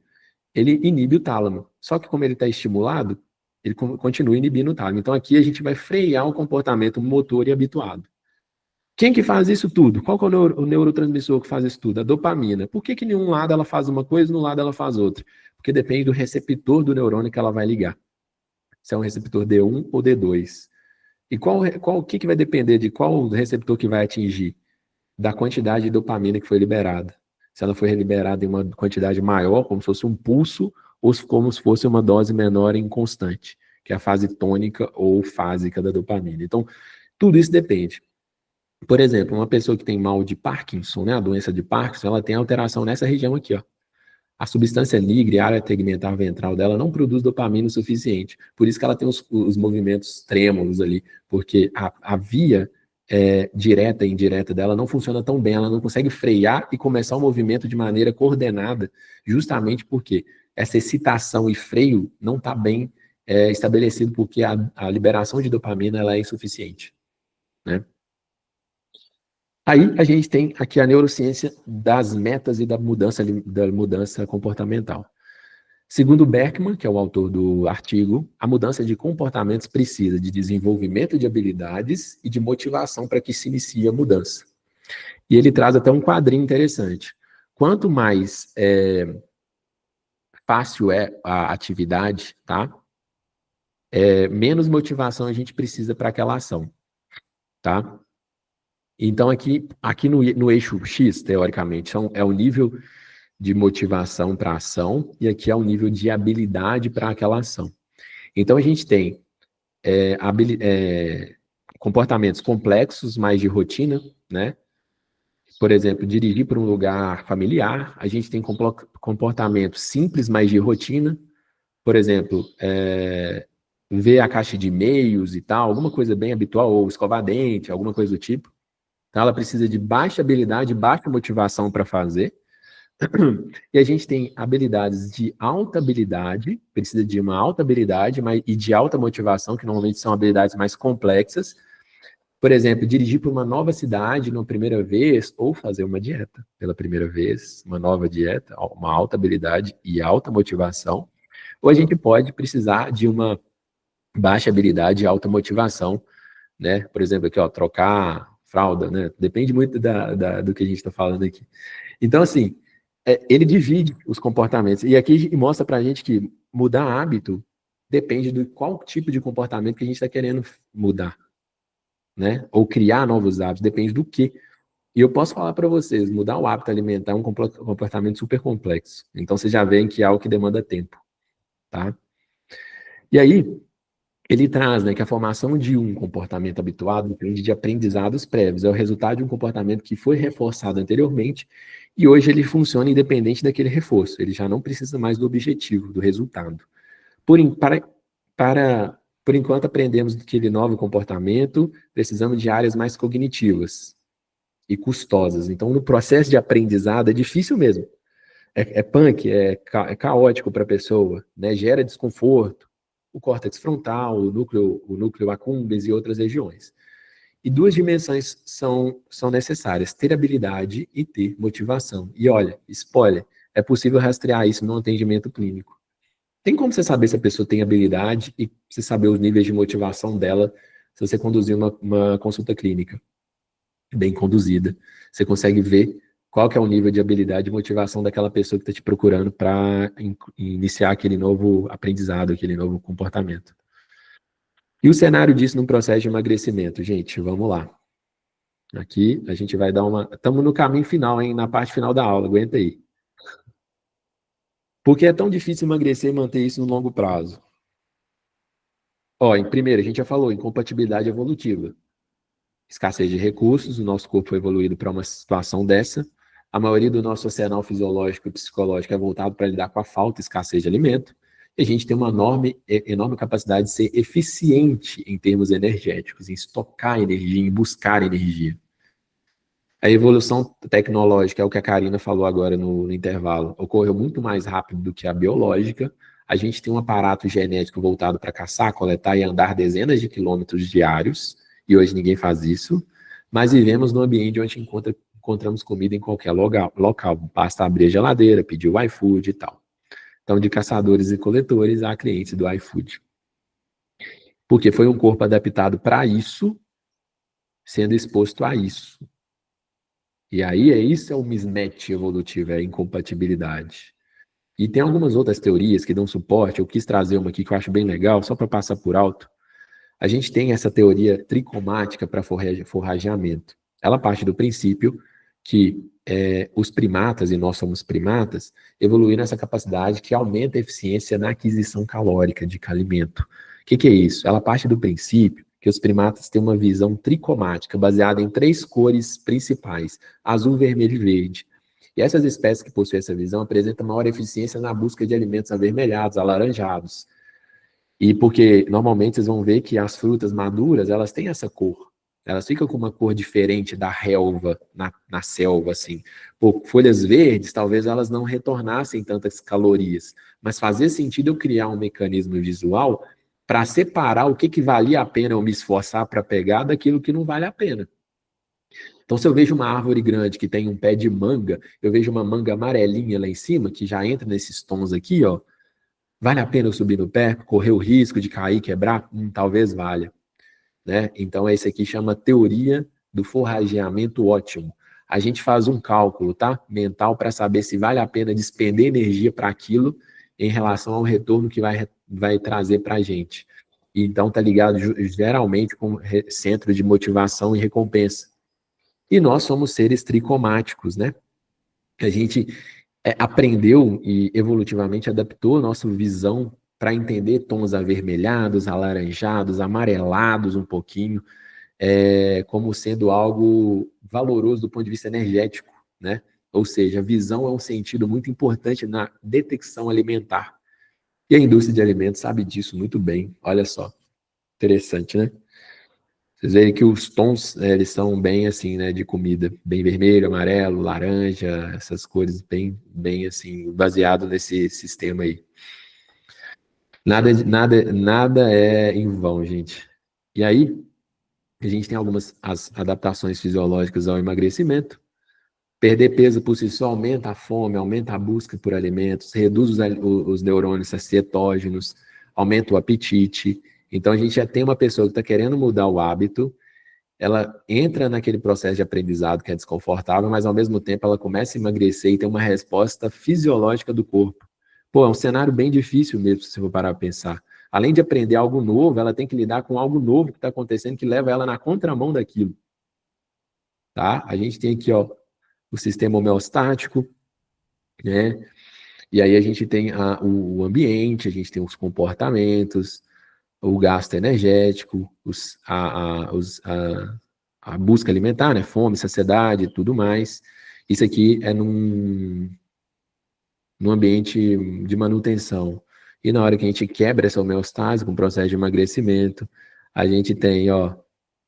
ele inibe o tálamo. Só que como ele está estimulado, ele continua inibindo o tálamo. Então aqui a gente vai frear o comportamento motor e habituado. Quem que faz isso tudo? Qual que é o neurotransmissor que faz isso tudo? A dopamina. Por que em um lado ela faz uma coisa e no lado ela faz outra? Porque depende do receptor do neurônio que ela vai ligar. Se é um receptor D1 ou D2. E o que vai depender de qual receptor que vai atingir? Da quantidade de dopamina que foi liberada. Se ela foi liberada em uma quantidade maior, como se fosse um pulso, ou como se fosse uma dose menor em constante, que é a fase tônica ou fásica da dopamina. Então, tudo isso depende. Por exemplo, uma pessoa que tem mal de Parkinson, né, a doença de Parkinson, ela tem alteração nessa região aqui, ó. A substância nigra e a área tegmentar ventral dela não produz dopamina o suficiente. Por isso que ela tem os movimentos trêmulos ali, porque a via direta e indireta dela não funciona tão bem, ela não consegue frear e começar o movimento de maneira coordenada, justamente porque essa excitação e freio não está bem estabelecido, porque a liberação de dopamina ela é insuficiente, né? Aí a gente tem aqui a neurociência das metas e da mudança comportamental. Segundo Berkman, que é o autor do artigo, a mudança de comportamentos precisa de desenvolvimento de habilidades e de motivação para que se inicie a mudança. E ele traz até um quadrinho interessante. Quanto mais fácil é a atividade, tá? Menos motivação a gente precisa para aquela ação, tá? Então, aqui no eixo X, teoricamente, é o nível de motivação para a ação, e aqui é o nível de habilidade para aquela ação. Então, a gente tem comportamentos complexos, mais de rotina, né? Por exemplo, dirigir para um lugar familiar. A gente tem comportamentos simples, mais de rotina. Por exemplo, ver a caixa de e-mails e tal, alguma coisa bem habitual, ou escovar dente, alguma coisa do tipo. Então, ela precisa de baixa habilidade, baixa motivação para fazer. E a gente tem habilidades de alta habilidade, precisa de uma alta habilidade e de alta motivação, que normalmente são habilidades mais complexas. Por exemplo, dirigir para uma nova cidade na primeira vez, ou fazer uma dieta pela primeira vez, uma nova dieta, uma alta habilidade e alta motivação. Ou a gente pode precisar de uma baixa habilidade e alta motivação, né? Por exemplo, aqui, ó, trocar fralda, né? Depende muito do que a gente está falando aqui. Então, assim, ele divide os comportamentos. E aqui mostra para a gente que mudar hábito depende de qual tipo de comportamento que a gente está querendo mudar, né? Ou criar novos hábitos, depende do quê. E eu posso falar para vocês, mudar o hábito alimentar é um comportamento super complexo. Então, vocês já veem que é algo que demanda tempo, tá? E aí, ele traz, né, que a formação de um comportamento habituado depende de aprendizados prévios. É o resultado de um comportamento que foi reforçado anteriormente e hoje ele funciona independente daquele reforço. Ele já não precisa mais do objetivo, do resultado. Por enquanto, aprendemos aquele novo comportamento, precisamos de áreas mais cognitivas e custosas. Então, no processo de aprendizado, é difícil mesmo. É punk, é caótico para a pessoa, né? Gera desconforto. O córtex frontal, o núcleo accumbens e outras regiões. E duas dimensões são necessárias, ter habilidade e ter motivação. E olha, spoiler, é possível rastrear isso no atendimento clínico. Tem como você saber se a pessoa tem habilidade e você saber os níveis de motivação dela se você conduzir uma consulta clínica bem conduzida. Você consegue ver qual que é o nível de habilidade e motivação daquela pessoa que está te procurando para iniciar aquele novo aprendizado, aquele novo comportamento. E o cenário disso num processo de emagrecimento, gente, vamos lá. Aqui a gente vai dar uma... Estamos no caminho final, hein? Na parte final da aula, aguenta aí. Por que é tão difícil emagrecer e manter isso no longo prazo? Ó, primeiro, a gente já falou, incompatibilidade evolutiva. Escassez de recursos, o nosso corpo foi evoluído para uma situação dessa. A maioria do nosso arsenal fisiológico e psicológico é voltado para lidar com a falta e escassez de alimento. E a gente tem uma enorme capacidade de ser eficiente em termos energéticos, em estocar energia, em buscar energia. A evolução tecnológica, é o que a Karina falou agora no intervalo, ocorreu muito mais rápido do que a biológica. A gente tem um aparato genético voltado para caçar, coletar e andar dezenas de quilômetros diários, e hoje ninguém faz isso, mas vivemos num ambiente onde encontramos comida em qualquer local. Basta abrir a geladeira, pedir o iFood e tal. Então, de caçadores e coletores a clientes do iFood. Porque foi um corpo adaptado para isso, sendo exposto a isso. E aí, isso é o mismatch evolutivo, é a incompatibilidade. E tem algumas outras teorias que dão suporte, eu quis trazer uma aqui que eu acho bem legal, só para passar por alto. A gente tem essa teoria tricomática para forrageamento. Ela parte do princípio que os primatas, e nós somos primatas, evoluíram essa capacidade que aumenta a eficiência na aquisição calórica de alimento. O que é isso? Ela parte do princípio que os primatas têm uma visão tricomática, baseada em 3 cores principais, azul, vermelho e verde. E essas espécies que possuem essa visão apresentam maior eficiência na busca de alimentos avermelhados, alaranjados. E porque, normalmente, vocês vão ver que as frutas maduras, elas têm essa cor. Elas ficam com uma cor diferente da relva, na selva, assim. Por folhas verdes, talvez elas não retornassem tantas calorias. Mas fazia sentido eu criar um mecanismo visual para separar o que valia a pena eu me esforçar para pegar daquilo que não vale a pena. Então, se eu vejo uma árvore grande que tem um pé de manga, eu vejo uma manga amarelinha lá em cima, que já entra nesses tons aqui, ó, vale a pena eu subir no pé, correr o risco de cair, quebrar? Talvez valha, né? Então, esse aqui chama teoria do forrageamento ótimo. A gente faz um cálculo, tá? Mental para saber se vale a pena despender energia para aquilo em relação ao retorno que vai trazer para a gente. Então, tá ligado geralmente com centro de motivação e recompensa. E nós somos seres tricomáticos, né? A gente aprendeu e evolutivamente adaptou a nossa visão para entender tons avermelhados, alaranjados, amarelados um pouquinho, como sendo algo valoroso do ponto de vista energético, né? Ou seja, a visão é um sentido muito importante na detecção alimentar. E a indústria de alimentos sabe disso muito bem. Olha só, interessante, né? Vocês veem que os tons, eles são bem assim, né, de comida, bem vermelho, amarelo, laranja, essas cores bem assim, baseado nesse sistema aí. Nada é em vão, gente. E aí, a gente tem algumas as adaptações fisiológicas ao emagrecimento. Perder peso por si só aumenta a fome, aumenta a busca por alimentos, reduz os neurônios sacietógenos, aumenta o apetite. Então, a gente já tem uma pessoa que está querendo mudar o hábito, ela entra naquele processo de aprendizado que é desconfortável, mas ao mesmo tempo ela começa a emagrecer e tem uma resposta fisiológica do corpo. Pô, é um cenário bem difícil mesmo, se você for parar a pensar. Além de aprender algo novo, ela tem que lidar com algo novo que está acontecendo que leva ela na contramão daquilo. Tá? A gente tem aqui, ó, o sistema homeostático, né? E aí a gente tem o ambiente, a gente tem os comportamentos, o gasto energético, a busca alimentar, né? Fome, saciedade e tudo mais. Isso aqui é num ambiente de manutenção. E na hora que a gente quebra essa homeostase com o processo de emagrecimento, a gente tem, ó,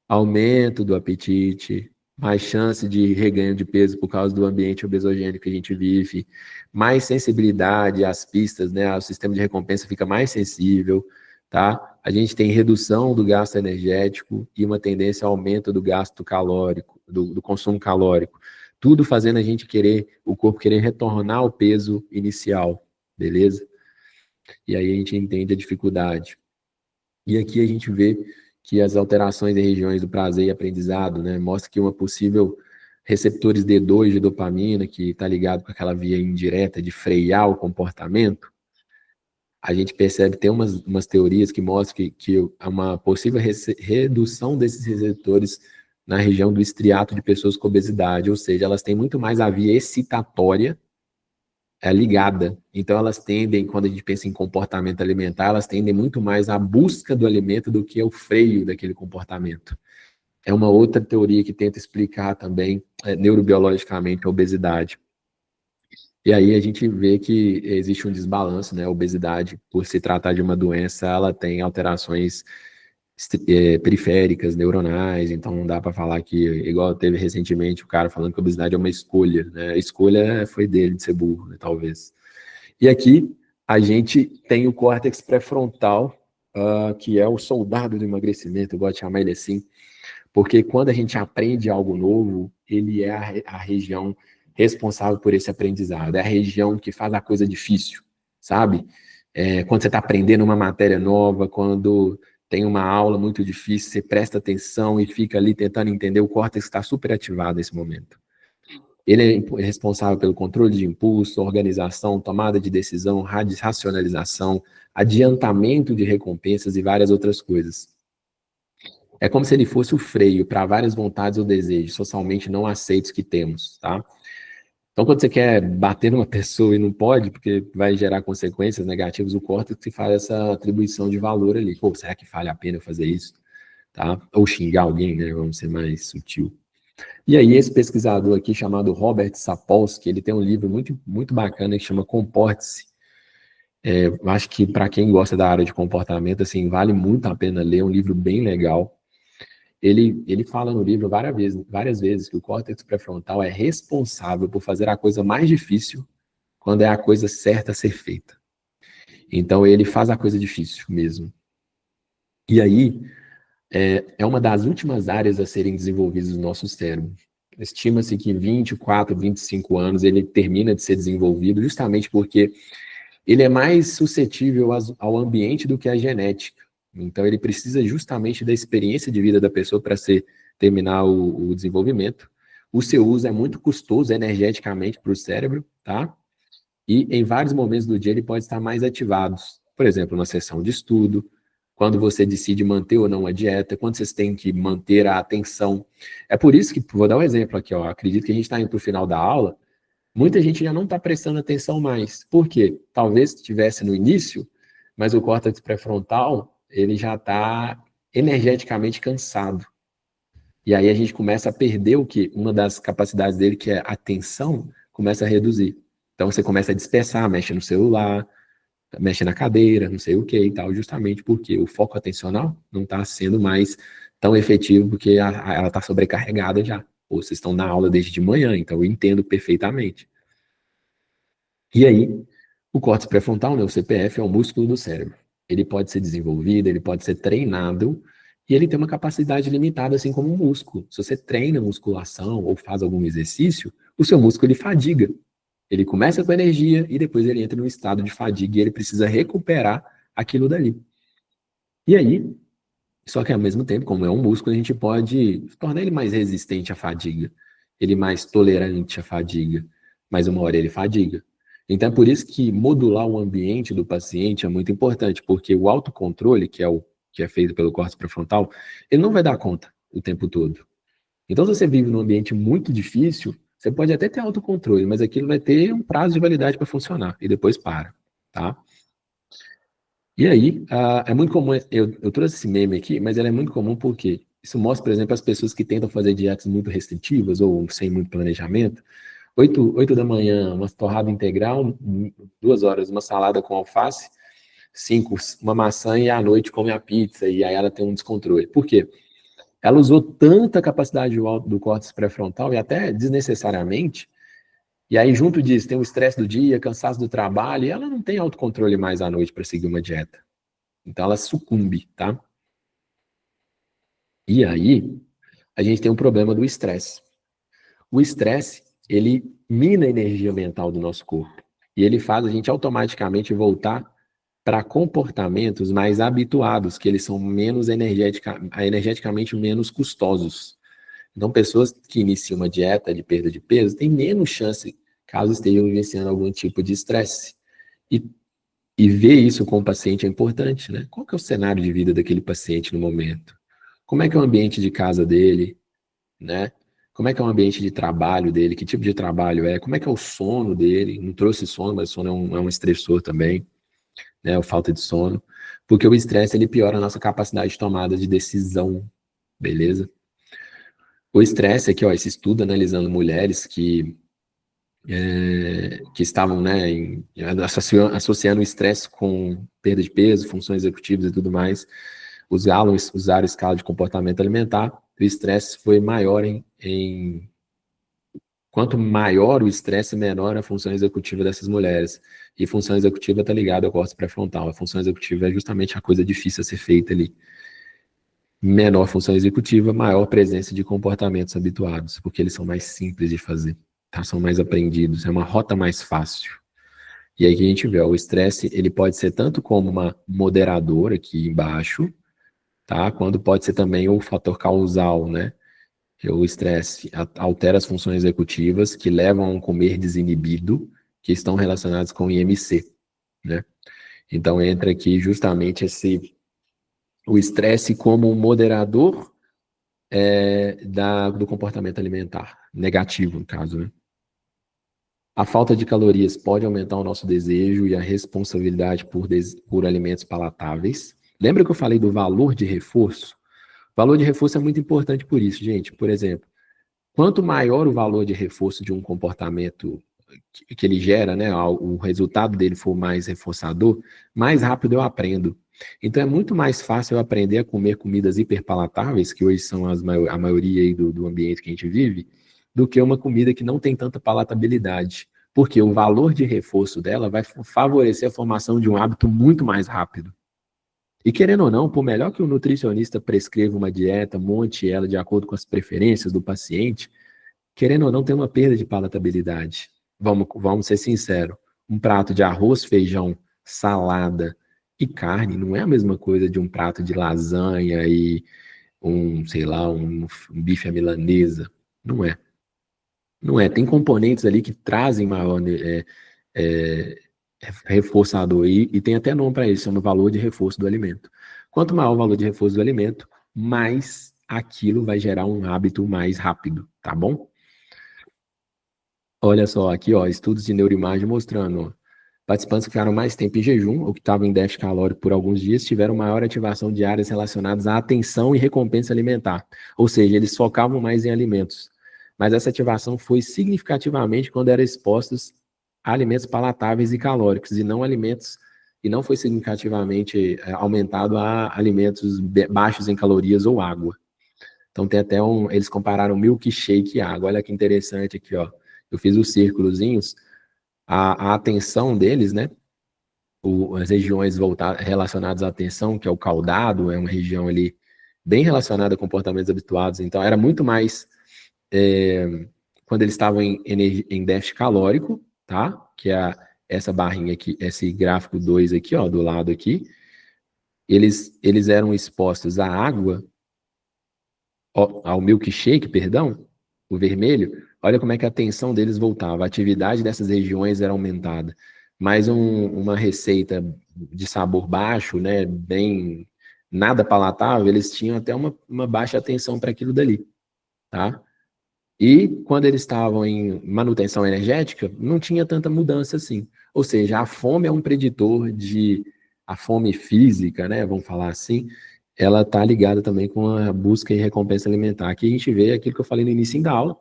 aumento do apetite, mais chance de reganho de peso por causa do ambiente obesogênico que a gente vive, mais sensibilidade às pistas, né? O sistema de recompensa fica mais sensível, tá? A gente tem redução do gasto energético e uma tendência ao aumento do gasto calórico, do consumo calórico. Tudo fazendo a gente o corpo querer retornar ao peso inicial, beleza? E aí a gente entende a dificuldade. E aqui a gente vê que as alterações em regiões do prazer e aprendizado, né, mostra que uma possível receptores D2 de dopamina, que está ligado com aquela via indireta de frear o comportamento, a gente percebe, tem umas teorias que mostram que há uma possível redução desses receptores na região do estriato de pessoas com obesidade, ou seja, elas têm muito mais a via excitatória ligada. Então, elas tendem, quando a gente pensa em comportamento alimentar, elas tendem muito mais à busca do alimento do que ao freio daquele comportamento. É uma outra teoria que tenta explicar também neurobiologicamente a obesidade. E aí a gente vê que existe um desbalanço, né? A obesidade, por se tratar de uma doença, ela tem alterações periféricas, neuronais, então não dá para falar que, igual teve recentemente o cara falando que a obesidade é uma escolha, né? A escolha foi dele de ser burro, né, talvez. E aqui a gente tem o córtex pré-frontal, que é o soldado do emagrecimento, eu gosto de chamar ele assim, porque quando a gente aprende algo novo, ele é a região responsável por esse aprendizado, é a região que faz a coisa difícil, sabe? Quando você está aprendendo uma matéria nova, quando tem uma aula muito difícil, você presta atenção e fica ali tentando entender, o córtex está super ativado nesse momento. Ele é responsável pelo controle de impulso, organização, tomada de decisão, racionalização, adiantamento de recompensas e várias outras coisas. É como se ele fosse o freio para várias vontades ou desejos socialmente não aceitos que temos, tá? Então, quando você quer bater numa pessoa e não pode, porque vai gerar consequências negativas, o córtex faz essa atribuição de valor ali. Pô, será que vale a pena eu fazer isso? Tá? Ou xingar alguém, né? Vamos ser mais sutil. E aí, esse pesquisador aqui, chamado Robert Sapolsky, ele tem um livro muito, muito bacana que chama Comporte-se. Eu acho que para quem gosta da área de comportamento, assim, vale muito a pena ler, é um livro bem legal. Ele fala no livro várias vezes que o córtex pré-frontal é responsável por fazer a coisa mais difícil quando é a coisa certa a ser feita. Então, ele faz a coisa difícil mesmo. E aí, é uma das últimas áreas a serem desenvolvidas no nosso cérebro. estima-se que 24, 25 anos ele termina de ser desenvolvido, justamente porque ele é mais suscetível ao ambiente do que à genética. Então, ele precisa justamente da experiência de vida da pessoa para terminar o desenvolvimento. O seu uso é muito custoso energeticamente para o cérebro, tá? E em vários momentos do dia ele pode estar mais ativado. Por exemplo, na sessão de estudo, quando você decide manter ou não a dieta, quando vocês têm que manter a atenção. É por isso que, vou dar um exemplo aqui, ó, acredito que a gente está indo para o final da aula, muita gente já não está prestando atenção mais. Por quê? Talvez estivesse no início, mas o córtex pré-frontal, ele já está energeticamente cansado. E aí a gente começa a perder o quê? Uma das capacidades dele, que é a atenção, começa a reduzir. Então você começa a dispersar, mexe no celular, mexe na cadeira, não sei o que e tal, justamente porque o foco atencional não está sendo mais tão efetivo, porque ela está sobrecarregada já. Ou vocês estão na aula desde de manhã, então eu entendo perfeitamente. E aí, o córtex pré-frontal, né, o CPF, é o músculo do cérebro. Ele pode ser desenvolvido, ele pode ser treinado, e ele tem uma capacidade limitada, assim como um músculo. Se você treina musculação ou faz algum exercício, o seu músculo ele fadiga. Ele começa com energia e depois ele entra num estado de fadiga e ele precisa recuperar aquilo dali. E aí, só que ao mesmo tempo, como é um músculo, a gente pode tornar ele mais resistente à fadiga, ele mais tolerante à fadiga, mas uma hora ele fadiga. Então é por isso que modular o ambiente do paciente é muito importante, porque o autocontrole, que é feito pelo córtex pré-frontal, ele não vai dar conta o tempo todo. Então, se você vive num ambiente muito difícil, você pode até ter autocontrole, mas aquilo vai ter um prazo de validade para funcionar e depois para, tá? E aí, é muito comum, eu trouxe esse meme aqui, mas ele é muito comum porque isso mostra, por exemplo, as pessoas que tentam fazer dietas muito restritivas ou sem muito planejamento. 8 da manhã, uma torrada integral, 2 horas, uma salada com alface, 5, uma maçã e à noite come a pizza, e aí ela tem um descontrole. Por quê? Ela usou tanta capacidade do córtex pré-frontal, e até desnecessariamente, e aí junto disso tem o estresse do dia, cansaço do trabalho, e ela não tem autocontrole mais à noite para seguir uma dieta. Então ela sucumbe, tá? E aí, a gente tem um problema do estresse. O estresse, ele mina a energia mental do nosso corpo. E ele faz a gente automaticamente voltar para comportamentos mais habituados, que eles são menos energeticamente menos custosos. Então, pessoas que iniciam uma dieta de perda de peso têm menos chance, caso estejam vivenciando algum tipo de estresse. E ver isso com o paciente é importante, né? Qual que é o cenário de vida daquele paciente no momento? Como é que é o ambiente de casa dele, né? Como é que é o ambiente de trabalho dele? Que tipo de trabalho é? Como é que é o sono dele? Não trouxe sono, mas sono é um estressor também, né? A falta de sono. Porque o estresse, ele piora a nossa capacidade de tomada de decisão, beleza? O estresse aqui, ó, esse estudo analisando mulheres que estavam, né, associando o estresse com perda de peso, funções executivas e tudo mais, usaram escala de comportamento alimentar, o estresse foi maior quanto maior o estresse, menor a função executiva dessas mulheres. E função executiva está ligada ao córtex pré-frontal. A função executiva é justamente a coisa difícil a ser feita ali. Menor função executiva, maior presença de comportamentos habituados, porque eles são mais simples de fazer, tá? São mais aprendidos, é uma rota mais fácil. E aí que a gente vê, ó, o estresse, ele pode ser tanto como uma moderadora aqui embaixo, tá? Quando pode ser também o fator causal, né? O estresse altera as funções executivas que levam a um comer desinibido, que estão relacionados com o IMC, né? Então entra aqui justamente o estresse como um moderador do comportamento alimentar, negativo no caso, né? A falta de calorias pode aumentar o nosso desejo e a responsabilidade por alimentos palatáveis. Lembra que eu falei do valor de reforço? O valor de reforço é muito importante por isso, gente. Por exemplo, quanto maior o valor de reforço de um comportamento que ele gera, né, o resultado dele for mais reforçador, mais rápido eu aprendo. Então é muito mais fácil eu aprender a comer comidas hiperpalatáveis, que hoje são a maioria aí do ambiente que a gente vive, do que uma comida que não tem tanta palatabilidade. Porque o valor de reforço dela vai favorecer a formação de um hábito muito mais rápido. E querendo ou não, por melhor que o nutricionista prescreva uma dieta, monte ela de acordo com as preferências do paciente, querendo ou não, tem uma perda de palatabilidade. Vamos ser sinceros. Um prato de arroz, feijão, salada e carne não é a mesma coisa de um prato de lasanha e sei lá, um bife à milanesa. Não é. Não é. Tem componentes ali que trazem maior é, reforçador e tem até nome para isso, chama valor de reforço do alimento. Quanto maior o valor de reforço do alimento, mais aquilo vai gerar um hábito mais rápido, tá bom? Olha só, aqui, ó, estudos de neuroimagem mostrando, ó, participantes que ficaram mais tempo em jejum ou que estavam em déficit calórico por alguns dias tiveram maior ativação de áreas relacionadas à atenção e recompensa alimentar. Ou seja, eles focavam mais em alimentos. Mas essa ativação foi significativamente quando eram expostos a alimentos palatáveis e calóricos, e não foi significativamente aumentado a alimentos baixos em calorias ou água. Então tem até eles compararam milkshake e água. Olha que interessante aqui, ó. Eu fiz os círculozinhos, a atenção deles, né? As regiões relacionadas à atenção, que é o caudado, é uma região ali bem relacionada a comportamentos habituados. Então era muito mais quando eles estavam em déficit calórico, tá? Que é essa barrinha aqui, esse gráfico 2 aqui, ó, do lado aqui. Eles eram expostos à água, ao milkshake, perdão, o vermelho. Olha como é que a tensão deles voltava, a atividade dessas regiões era aumentada. Mais uma receita de sabor baixo, né, bem nada palatável, eles tinham até uma baixa atenção para aquilo dali, tá? E quando eles estavam em manutenção energética, não tinha tanta mudança assim. Ou seja, a fome é um preditor a fome física, né, vamos falar assim, ela está ligada também com a busca e recompensa alimentar. Aqui a gente vê aquilo que eu falei no início da aula,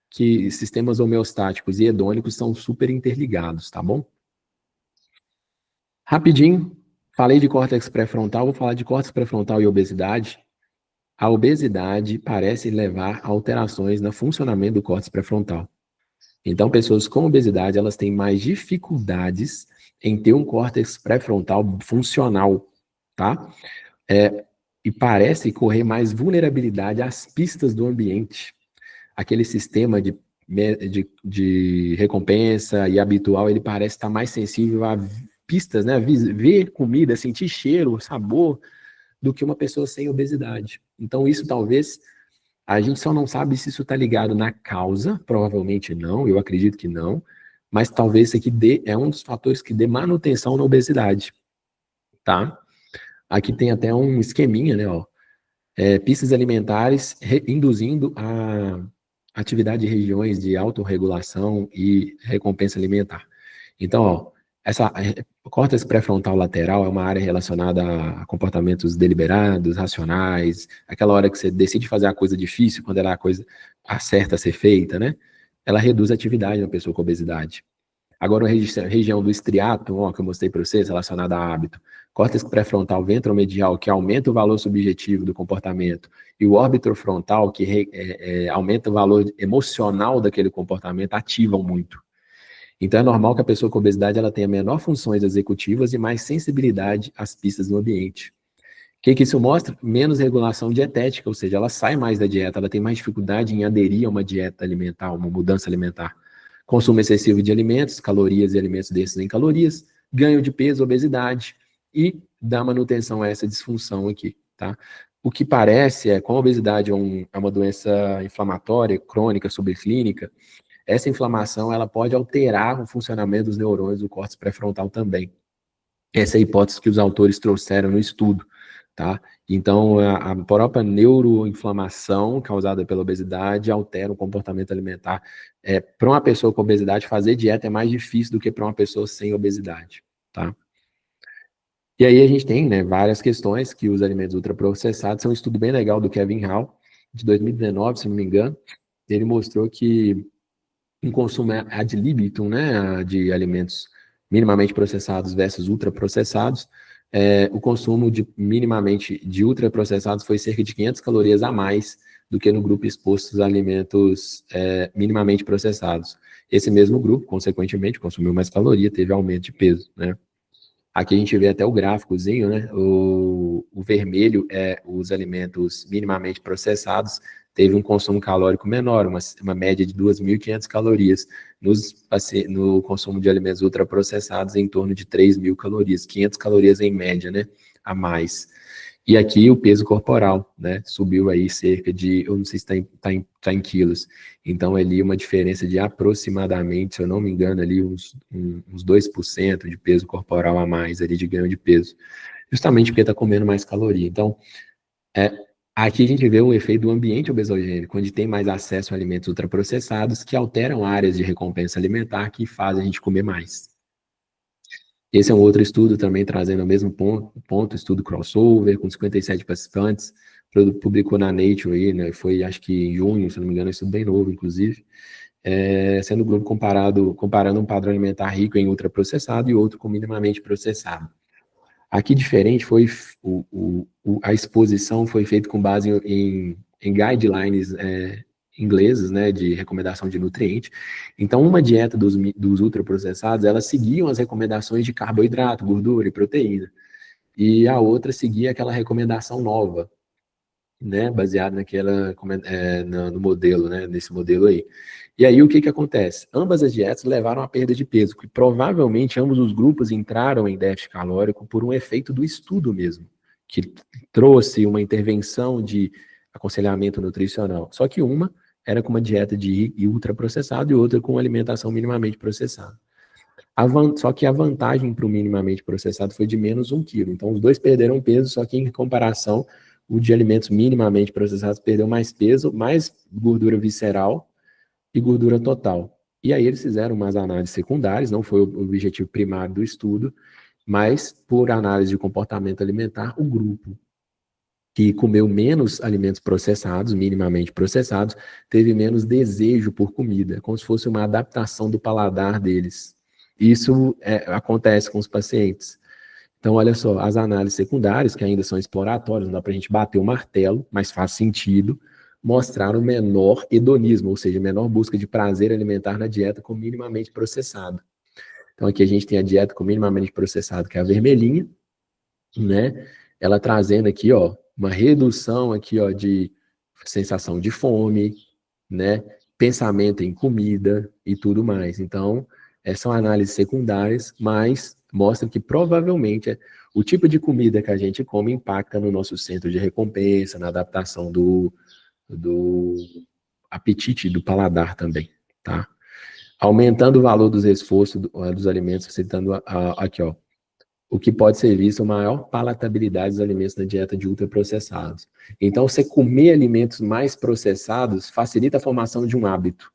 que sistemas homeostáticos e hedônicos são super interligados, tá bom? Rapidinho, falei de córtex pré-frontal, vou falar de córtex pré-frontal e obesidade. A obesidade parece levar a alterações no funcionamento do córtex pré-frontal. Então, pessoas com obesidade, elas têm mais dificuldades em ter um córtex pré-frontal funcional, tá? E parece correr mais vulnerabilidade às pistas do ambiente. Aquele sistema de recompensa e habitual, ele parece estar mais sensível a pistas, né? Ver comida, sentir cheiro, sabor, do que uma pessoa sem obesidade. Então, isso talvez, a gente só não sabe se isso está ligado na causa, provavelmente não, eu acredito que não, mas talvez isso aqui é um dos fatores que dê manutenção na obesidade, tá? Aqui tem até um esqueminha, né, ó, pistas alimentares induzindo a atividade de regiões de autorregulação e recompensa alimentar. Então, ó, essa córtex pré-frontal lateral é uma área relacionada a comportamentos deliberados, racionais, aquela hora que você decide fazer a coisa difícil, quando ela é a coisa certa a ser feita, né? Ela reduz a atividade na pessoa com obesidade. Agora, a região do estriato, ó, que eu mostrei para vocês, relacionada a hábito, córtex pré-frontal ventromedial, que aumenta o valor subjetivo do comportamento, e o órbito frontal, que aumenta o valor emocional daquele comportamento, ativam muito. Então, é normal que a pessoa com obesidade ela tenha menor funções executivas e mais sensibilidade às pistas do ambiente. O que isso mostra? Menos regulação dietética, ou seja, ela sai mais da dieta, ela tem mais dificuldade em aderir a uma dieta alimentar, uma mudança alimentar. Consumo excessivo de alimentos, calorias e alimentos desses em calorias, ganho de peso, obesidade e dá manutenção a essa disfunção aqui, tá? O que parece como a obesidade é uma doença inflamatória, crônica, subclínica, essa inflamação ela pode alterar o funcionamento dos neurônios do córtex pré-frontal também. Essa é a hipótese que os autores trouxeram no estudo, tá? Então, a própria neuroinflamação causada pela obesidade altera o comportamento alimentar. Para uma pessoa com obesidade, fazer dieta é mais difícil do que para uma pessoa sem obesidade, tá? E aí a gente tem, né, várias questões que os alimentos ultraprocessados são um estudo bem legal do Kevin Hall, de 2019, se não me engano. Ele mostrou que um consumo ad libitum, né, de alimentos minimamente processados versus ultraprocessados, o consumo minimamente de ultraprocessados foi cerca de 500 calorias a mais do que no grupo exposto a alimentos minimamente processados. Esse mesmo grupo, consequentemente, consumiu mais caloria, teve aumento de peso, né? Aqui a gente vê até o gráficozinho, né? O vermelho é os alimentos minimamente processados, teve um consumo calórico menor, uma média de 2.500 calorias, no consumo de alimentos ultraprocessados em torno de 3.000 calorias, 500 calorias em média, né, a mais. E aqui o peso corporal, né, subiu aí cerca de, eu não sei se está em quilos, então ali uma diferença de aproximadamente, se eu não me engano, ali uns 2% de peso corporal a mais, ali de ganho de peso, justamente porque está comendo mais caloria. Então, aqui a gente vê o efeito do ambiente obesogênico, onde tem mais acesso a alimentos ultraprocessados que alteram áreas de recompensa alimentar que fazem a gente comer mais. Esse é um outro estudo também trazendo o mesmo ponto, estudo crossover, com 57 participantes, publicou na Nature aí, né, foi acho que em junho, se não me engano, é um estudo bem novo, inclusive, sendo o grupo comparando um padrão alimentar rico em ultraprocessado e outro com minimamente processado. Aqui diferente foi a exposição foi feita com base em guidelines ingleses, né, de recomendação de nutriente. Então, uma dieta dos ultraprocessados, elas seguiam as recomendações de carboidrato, gordura e proteína. E a outra seguia aquela recomendação nova, né, baseada no modelo, né, nesse modelo aí. E aí o que acontece? Ambas as dietas levaram à perda de peso, que provavelmente ambos os grupos entraram em déficit calórico por um efeito do estudo mesmo, que trouxe uma intervenção de aconselhamento nutricional. Só que uma era com uma dieta de ultraprocessado e outra com alimentação minimamente processada. Só que a vantagem para o minimamente processado foi de menos 1 quilo. Então, os dois perderam peso, só que em comparação, o de alimentos minimamente processados perdeu mais peso, mais gordura visceral e gordura total. E aí eles fizeram umas análises secundárias, não foi o objetivo primário do estudo, mas por análise de comportamento alimentar, o grupo que comeu menos alimentos processados, minimamente processados, teve menos desejo por comida, como se fosse uma adaptação do paladar deles. Isso acontece com os pacientes. Então, olha só, as análises secundárias, que ainda são exploratórias, não dá para a gente bater o martelo, mas faz sentido, mostraram menor hedonismo, ou seja, menor busca de prazer alimentar na dieta com minimamente processado. Então, aqui a gente tem a dieta com minimamente processado, que é a vermelhinha, né? Ela trazendo aqui, ó, uma redução aqui, ó, de sensação de fome, né? Pensamento em comida e tudo mais. Então, são análises secundárias, mas mostram que provavelmente o tipo de comida que a gente come impacta no nosso centro de recompensa, na adaptação do apetite do paladar também, tá? Aumentando o valor dos esforços dos alimentos, citando aqui, ó, o que pode ser visto maior palatabilidade dos alimentos na dieta de ultraprocessados. Então, você comer alimentos mais processados facilita a formação de um hábito.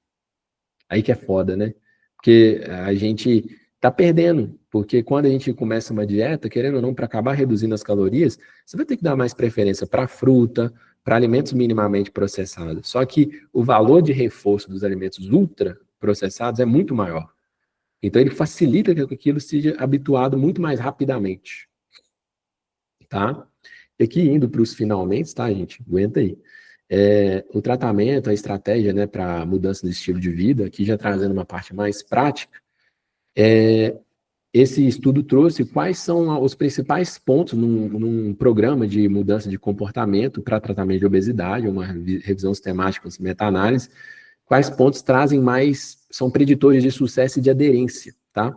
Aí que é foda, né? Porque a gente tá perdendo, porque quando a gente começa uma dieta, querendo ou não, para acabar reduzindo as calorias, você vai ter que dar mais preferência para fruta, para alimentos minimamente processados. Só que o valor de reforço dos alimentos ultraprocessados é muito maior. Então, ele facilita que aquilo seja habituado muito mais rapidamente, tá? E aqui, indo para os finalmente, tá, gente? Aguenta aí. O tratamento, a estratégia, né, para mudança do estilo de vida, aqui já trazendo uma parte mais prática, esse estudo trouxe quais são os principais pontos num programa de mudança de comportamento para tratamento de obesidade, uma revisão sistemática, meta-análise, quais pontos são preditores de sucesso e de aderência, tá?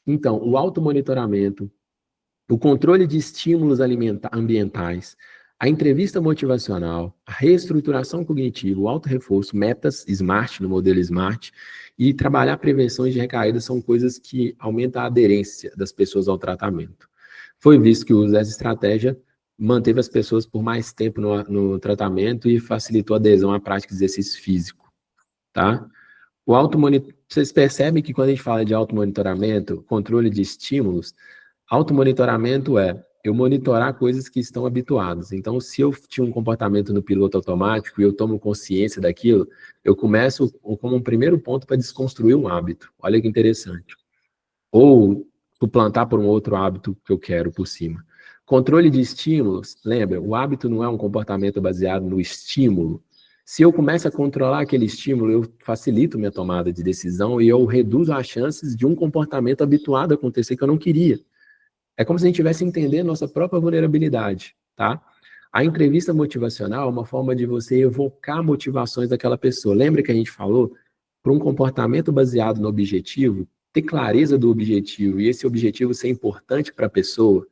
Então, o automonitoramento, o controle de estímulos ambientais, a entrevista motivacional, a reestruturação cognitiva, o autorreforço, metas SMART, no modelo SMART, e trabalhar prevenções de recaídas são coisas que aumentam a aderência das pessoas ao tratamento. Foi visto que o uso dessa estratégia manteve as pessoas por mais tempo no tratamento e facilitou a adesão à prática de exercício físico, tá? Vocês percebem que quando a gente fala de automonitoramento, controle de estímulos, automonitoramento é eu monitorar coisas que estão habituadas. Então, se eu tinha um comportamento no piloto automático e eu tomo consciência daquilo, eu começo como um primeiro ponto para desconstruir um hábito. Olha que interessante. Ou suplantar por um outro hábito que eu quero por cima. Controle de estímulos, lembra, o hábito não é um comportamento baseado no estímulo. Se eu começo a controlar aquele estímulo, eu facilito minha tomada de decisão e eu reduzo as chances de um comportamento habituado acontecer que eu não queria. É como se a gente estivesse entendendo nossa própria vulnerabilidade, tá? A entrevista motivacional é uma forma de você evocar motivações daquela pessoa. Lembra que a gente falou? Para um comportamento baseado no objetivo, ter clareza do objetivo e esse objetivo ser importante para a pessoa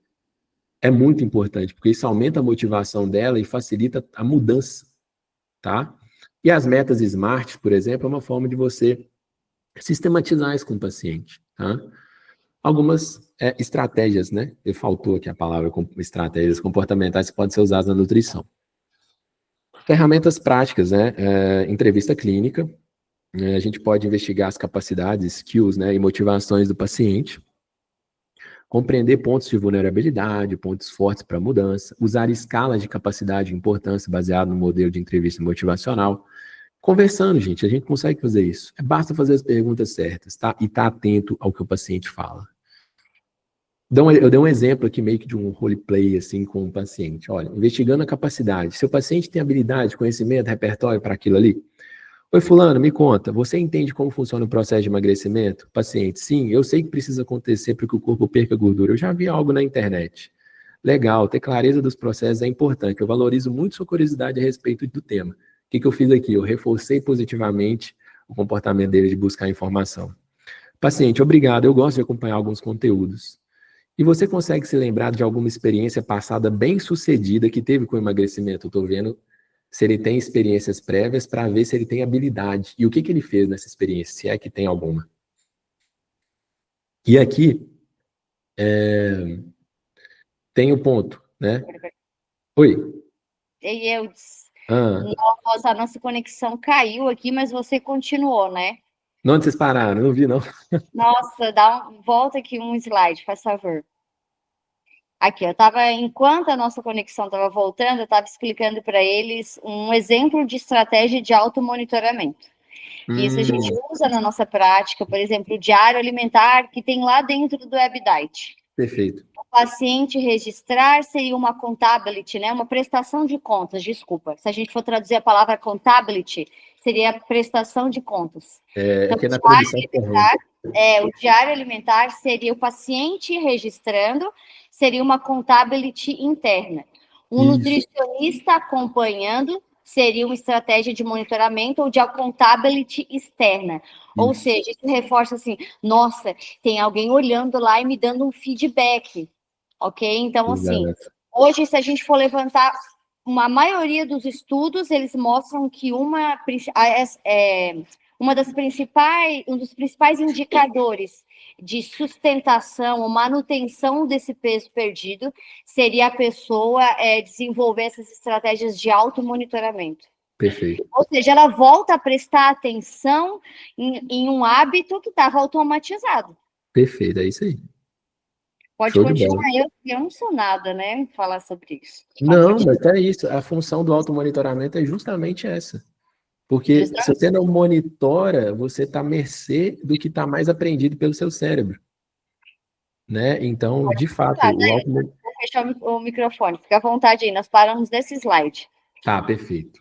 é muito importante, porque isso aumenta a motivação dela e facilita a mudança, tá? E as metas SMART, por exemplo, é uma forma de você sistematizar isso com o paciente, tá? Algumas estratégias, né? Faltou aqui a palavra estratégias comportamentais que podem ser usadas na nutrição. Ferramentas práticas, né? Entrevista clínica. A gente pode investigar as capacidades, skills, né, e motivações do paciente. Compreender pontos de vulnerabilidade, pontos fortes para mudança. Usar escalas de capacidade e importância baseado no modelo de entrevista motivacional. Conversando, gente, a gente consegue fazer isso. Basta fazer as perguntas certas, tá? E estar atento ao que o paciente fala. Eu dei um exemplo aqui meio que de um roleplay, assim, com o paciente. Olha, investigando a capacidade. Se o paciente tem habilidade, conhecimento, repertório para aquilo ali. Oi, fulano, me conta, você entende como funciona o processo de emagrecimento? Paciente, sim, eu sei que precisa acontecer para que o corpo perca gordura. Eu já vi algo na internet. Legal, ter clareza dos processos é importante. Eu valorizo muito sua curiosidade a respeito do tema. O que eu fiz aqui? Eu reforcei positivamente o comportamento dele de buscar informação. Paciente, obrigado, eu gosto de acompanhar alguns conteúdos. E você consegue se lembrar de alguma experiência passada bem sucedida que teve com o emagrecimento? Eu estou vendo se ele tem experiências prévias para ver se ele tem habilidade. E o que ele fez nessa experiência, se é que tem alguma. E aqui tem o ponto, né? Oi. E eu disse, a nossa conexão caiu aqui, mas você continuou, né? Onde vocês pararam? Não vi, não. Nossa, volta aqui um slide, faz favor. Aqui, enquanto a nossa conexão estava voltando, eu estava explicando para eles um exemplo de estratégia de automonitoramento. Isso a gente usa na nossa prática, por exemplo, o diário alimentar que tem lá dentro do WebDiet. Perfeito. O paciente registrar seria uma contability, né? Uma prestação de contas, desculpa. Se a gente for traduzir a palavra contability, seria prestação de contas. Então, que na tradução o diário alimentar seria o paciente registrando, seria uma contability interna. Um nutricionista acompanhando seria uma estratégia de monitoramento ou de accountability externa. Ou seja, isso reforça assim, nossa, tem alguém olhando lá e me dando um feedback, ok? Então, assim, hoje, se a gente for levantar uma maioria dos estudos, eles mostram que um dos principais indicadores de sustentação ou manutenção desse peso perdido seria a pessoa desenvolver essas estratégias de automonitoramento. Perfeito. Ou seja, ela volta a prestar atenção em um hábito que estava automatizado. Perfeito, é isso aí. Pode continuar, eu não sou nada, né, falar sobre isso. Não, mas é isso. A função do automonitoramento é justamente essa. Porque se você não monitora, você está à mercê do que está mais aprendido pelo seu cérebro. Né? Então, de fato, vou fechar o microfone, fica à vontade aí, nós paramos nesse slide. Tá, perfeito.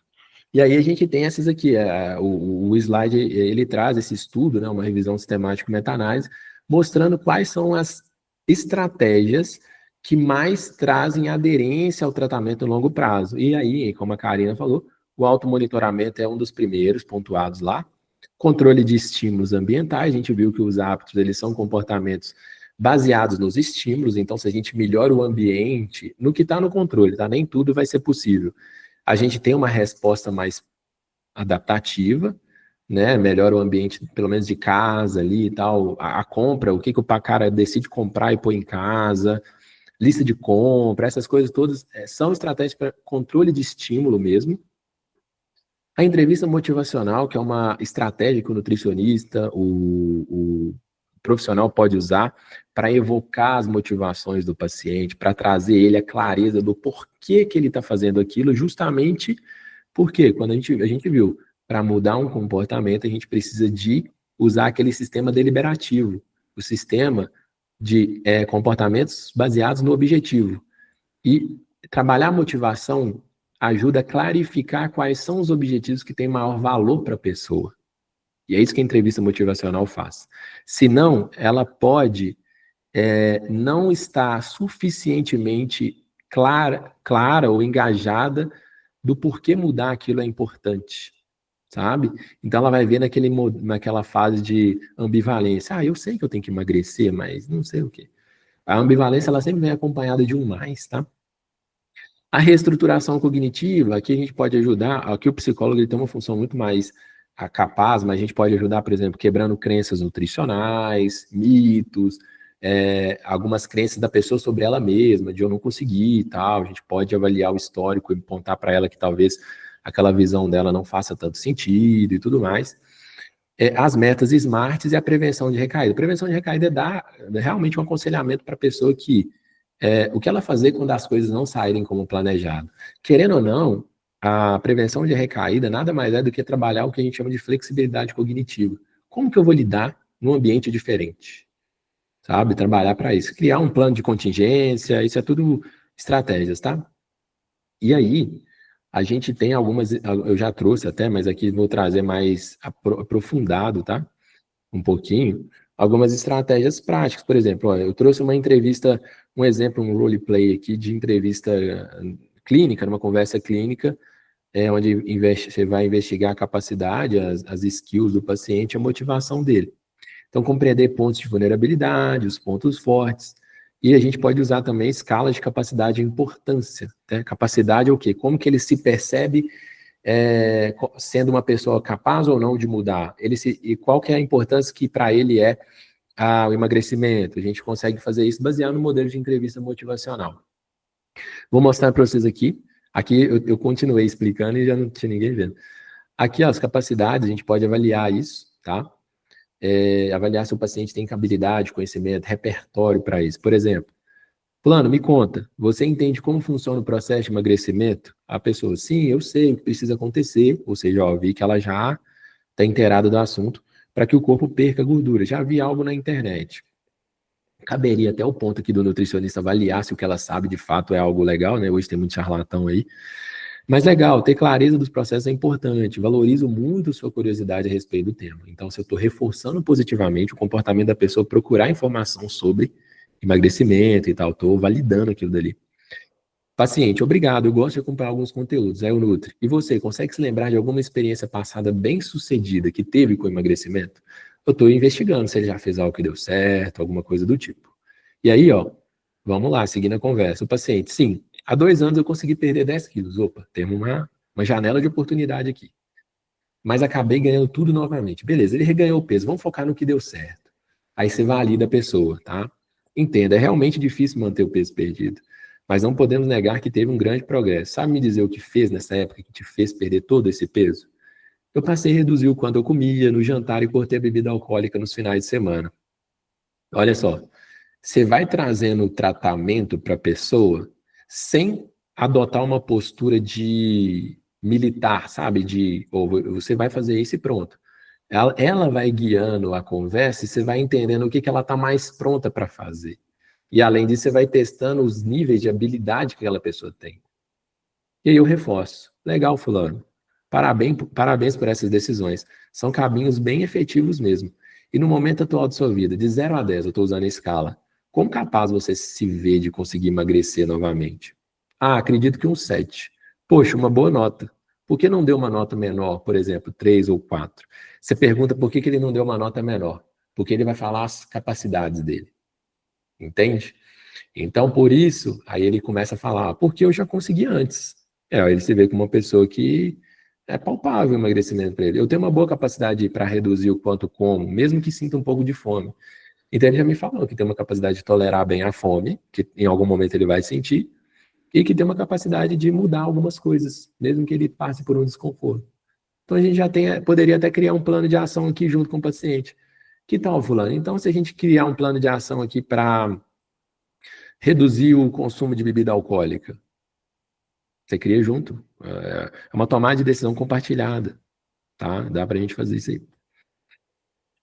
E aí a gente tem essas aqui, o slide, ele traz esse estudo, né, uma revisão sistemática meta-análise, mostrando quais são as estratégias que mais trazem aderência ao tratamento a longo prazo. E aí, como a Karina falou, o automonitoramento é um dos primeiros pontuados lá. Controle de estímulos ambientais, a gente viu que os hábitos, eles são comportamentos baseados nos estímulos, então se a gente melhora o ambiente, no que está no controle, tá? Nem tudo vai ser possível. A gente tem uma resposta mais adaptativa, né? Melhora o ambiente, pelo menos de casa ali e tal, a compra, o que o cara decide comprar e pôr em casa, lista de compra, essas coisas todas são estratégias para controle de estímulo mesmo. A entrevista motivacional, que é uma estratégia que o nutricionista, o profissional pode usar para evocar as motivações do paciente, para trazer ele a clareza do porquê que ele está fazendo aquilo, justamente porque quando a gente viu, para mudar um comportamento, a gente precisa de usar aquele sistema deliberativo, o sistema de comportamentos baseados no objetivo. E trabalhar a motivação ajuda a clarificar quais são os objetivos que têm maior valor para a pessoa. E é isso que a entrevista motivacional faz. Senão, ela pode não estar suficientemente clara ou engajada do porquê mudar aquilo é importante, sabe? Então ela vai ver naquela fase de ambivalência. Eu sei que eu tenho que emagrecer, mas não sei o quê. A ambivalência, ela sempre vem acompanhada de um mais, tá? A reestruturação cognitiva, aqui a gente pode ajudar, aqui o psicólogo ele tem uma função muito mais capaz, mas a gente pode ajudar, por exemplo, quebrando crenças nutricionais, mitos, algumas crenças da pessoa sobre ela mesma, de eu não conseguir e tal. A gente pode avaliar o histórico e apontar para ela que talvez aquela visão dela não faça tanto sentido e tudo mais. As metas SMARTs e a prevenção de recaída. A prevenção de recaída é dar realmente um aconselhamento para a pessoa que o que ela fazer quando as coisas não saírem como planejado. Querendo ou não, a prevenção de recaída nada mais é do que trabalhar o que a gente chama de flexibilidade cognitiva. Como que eu vou lidar num ambiente diferente? Sabe? Trabalhar para isso. Criar um plano de contingência, isso é tudo estratégias, tá? E aí, a gente tem algumas, eu já trouxe até, mas aqui vou trazer mais aprofundado, tá? Um pouquinho, algumas estratégias práticas. Por exemplo, eu trouxe uma entrevista, um exemplo, um roleplay aqui de entrevista clínica, numa conversa clínica, onde você vai investigar a capacidade, as skills do paciente, a motivação dele. Então, compreender pontos de vulnerabilidade, os pontos fortes, e a gente pode usar também escala de capacidade e importância. Né? Capacidade é o quê? Como que ele se percebe sendo uma pessoa capaz ou não de mudar? E qual que é a importância que para ele é o emagrecimento? A gente consegue fazer isso baseado no modelo de entrevista motivacional. Vou mostrar para vocês aqui. Aqui eu continuei explicando e já não tinha ninguém vendo. Aqui, ó, as capacidades, a gente pode avaliar isso, tá? Avaliar se o paciente tem habilidade, conhecimento, repertório para isso. Por exemplo, Fulano, me conta, você entende como funciona o processo de emagrecimento? A pessoa, sim, eu sei o que precisa acontecer, ou seja, eu vi que ela já está inteirada do assunto, para que o corpo perca gordura. Já vi algo na internet. Caberia até o ponto aqui do nutricionista avaliar se o que ela sabe de fato é algo legal, né? Hoje tem muito charlatão aí. Mas legal, ter clareza dos processos é importante. Valorizo muito sua curiosidade a respeito do tema. Então, se eu estou reforçando positivamente o comportamento da pessoa, procurar informação sobre emagrecimento e tal, estou validando aquilo dali. Paciente, obrigado, eu gosto de acompanhar alguns conteúdos, aí o Nutri. E você, consegue se lembrar de alguma experiência passada bem sucedida que teve com emagrecimento? Eu estou investigando se ele já fez algo que deu certo, alguma coisa do tipo. E aí, ó, vamos lá, seguindo a conversa. O paciente, sim, há 2 anos eu consegui perder 10 quilos. Opa, temos uma janela de oportunidade aqui. Mas acabei ganhando tudo novamente. Beleza, ele reganhou o peso, vamos focar no que deu certo. Aí você valida a pessoa, tá? Entenda, é realmente difícil manter o peso perdido. Mas não podemos negar que teve um grande progresso. Sabe me dizer o que fez nessa época que te fez perder todo esse peso? Eu passei a reduzir o quanto eu comia no jantar e cortei a bebida alcoólica nos finais de semana. Olha só, você vai trazendo o tratamento para a pessoa sem adotar uma postura de militar, sabe? Ou você vai fazer isso e pronto. Ela vai guiando a conversa e você vai entendendo o que ela está mais pronta para fazer. E além disso, você vai testando os níveis de habilidade que aquela pessoa tem. E aí eu reforço. Legal, fulano. Parabéns por essas decisões. São caminhos bem efetivos mesmo. E no momento atual de sua vida, de 0 a 10, eu estou usando a escala, como capaz você se vê de conseguir emagrecer novamente? Acredito que um 7. Poxa, uma boa nota. Por que não deu uma nota menor, por exemplo, 3 ou 4? Você pergunta por que ele não deu uma nota menor. Porque ele vai falar as capacidades dele. Entende? Então, por isso, aí ele começa a falar, porque eu já consegui antes. Ele se vê como uma pessoa que é palpável o emagrecimento para ele. Eu tenho uma boa capacidade para reduzir o quanto como, mesmo que sinta um pouco de fome. Então, ele já me falou que tem uma capacidade de tolerar bem a fome, que em algum momento ele vai sentir, e que tem uma capacidade de mudar algumas coisas, mesmo que ele passe por um desconforto. Então, a gente já poderia até criar um plano de ação aqui junto com o paciente. Que tal, fulano? Então, se a gente criar um plano de ação aqui para reduzir o consumo de bebida alcoólica, você cria junto. É uma tomada de decisão compartilhada, tá? Dá para a gente fazer isso aí.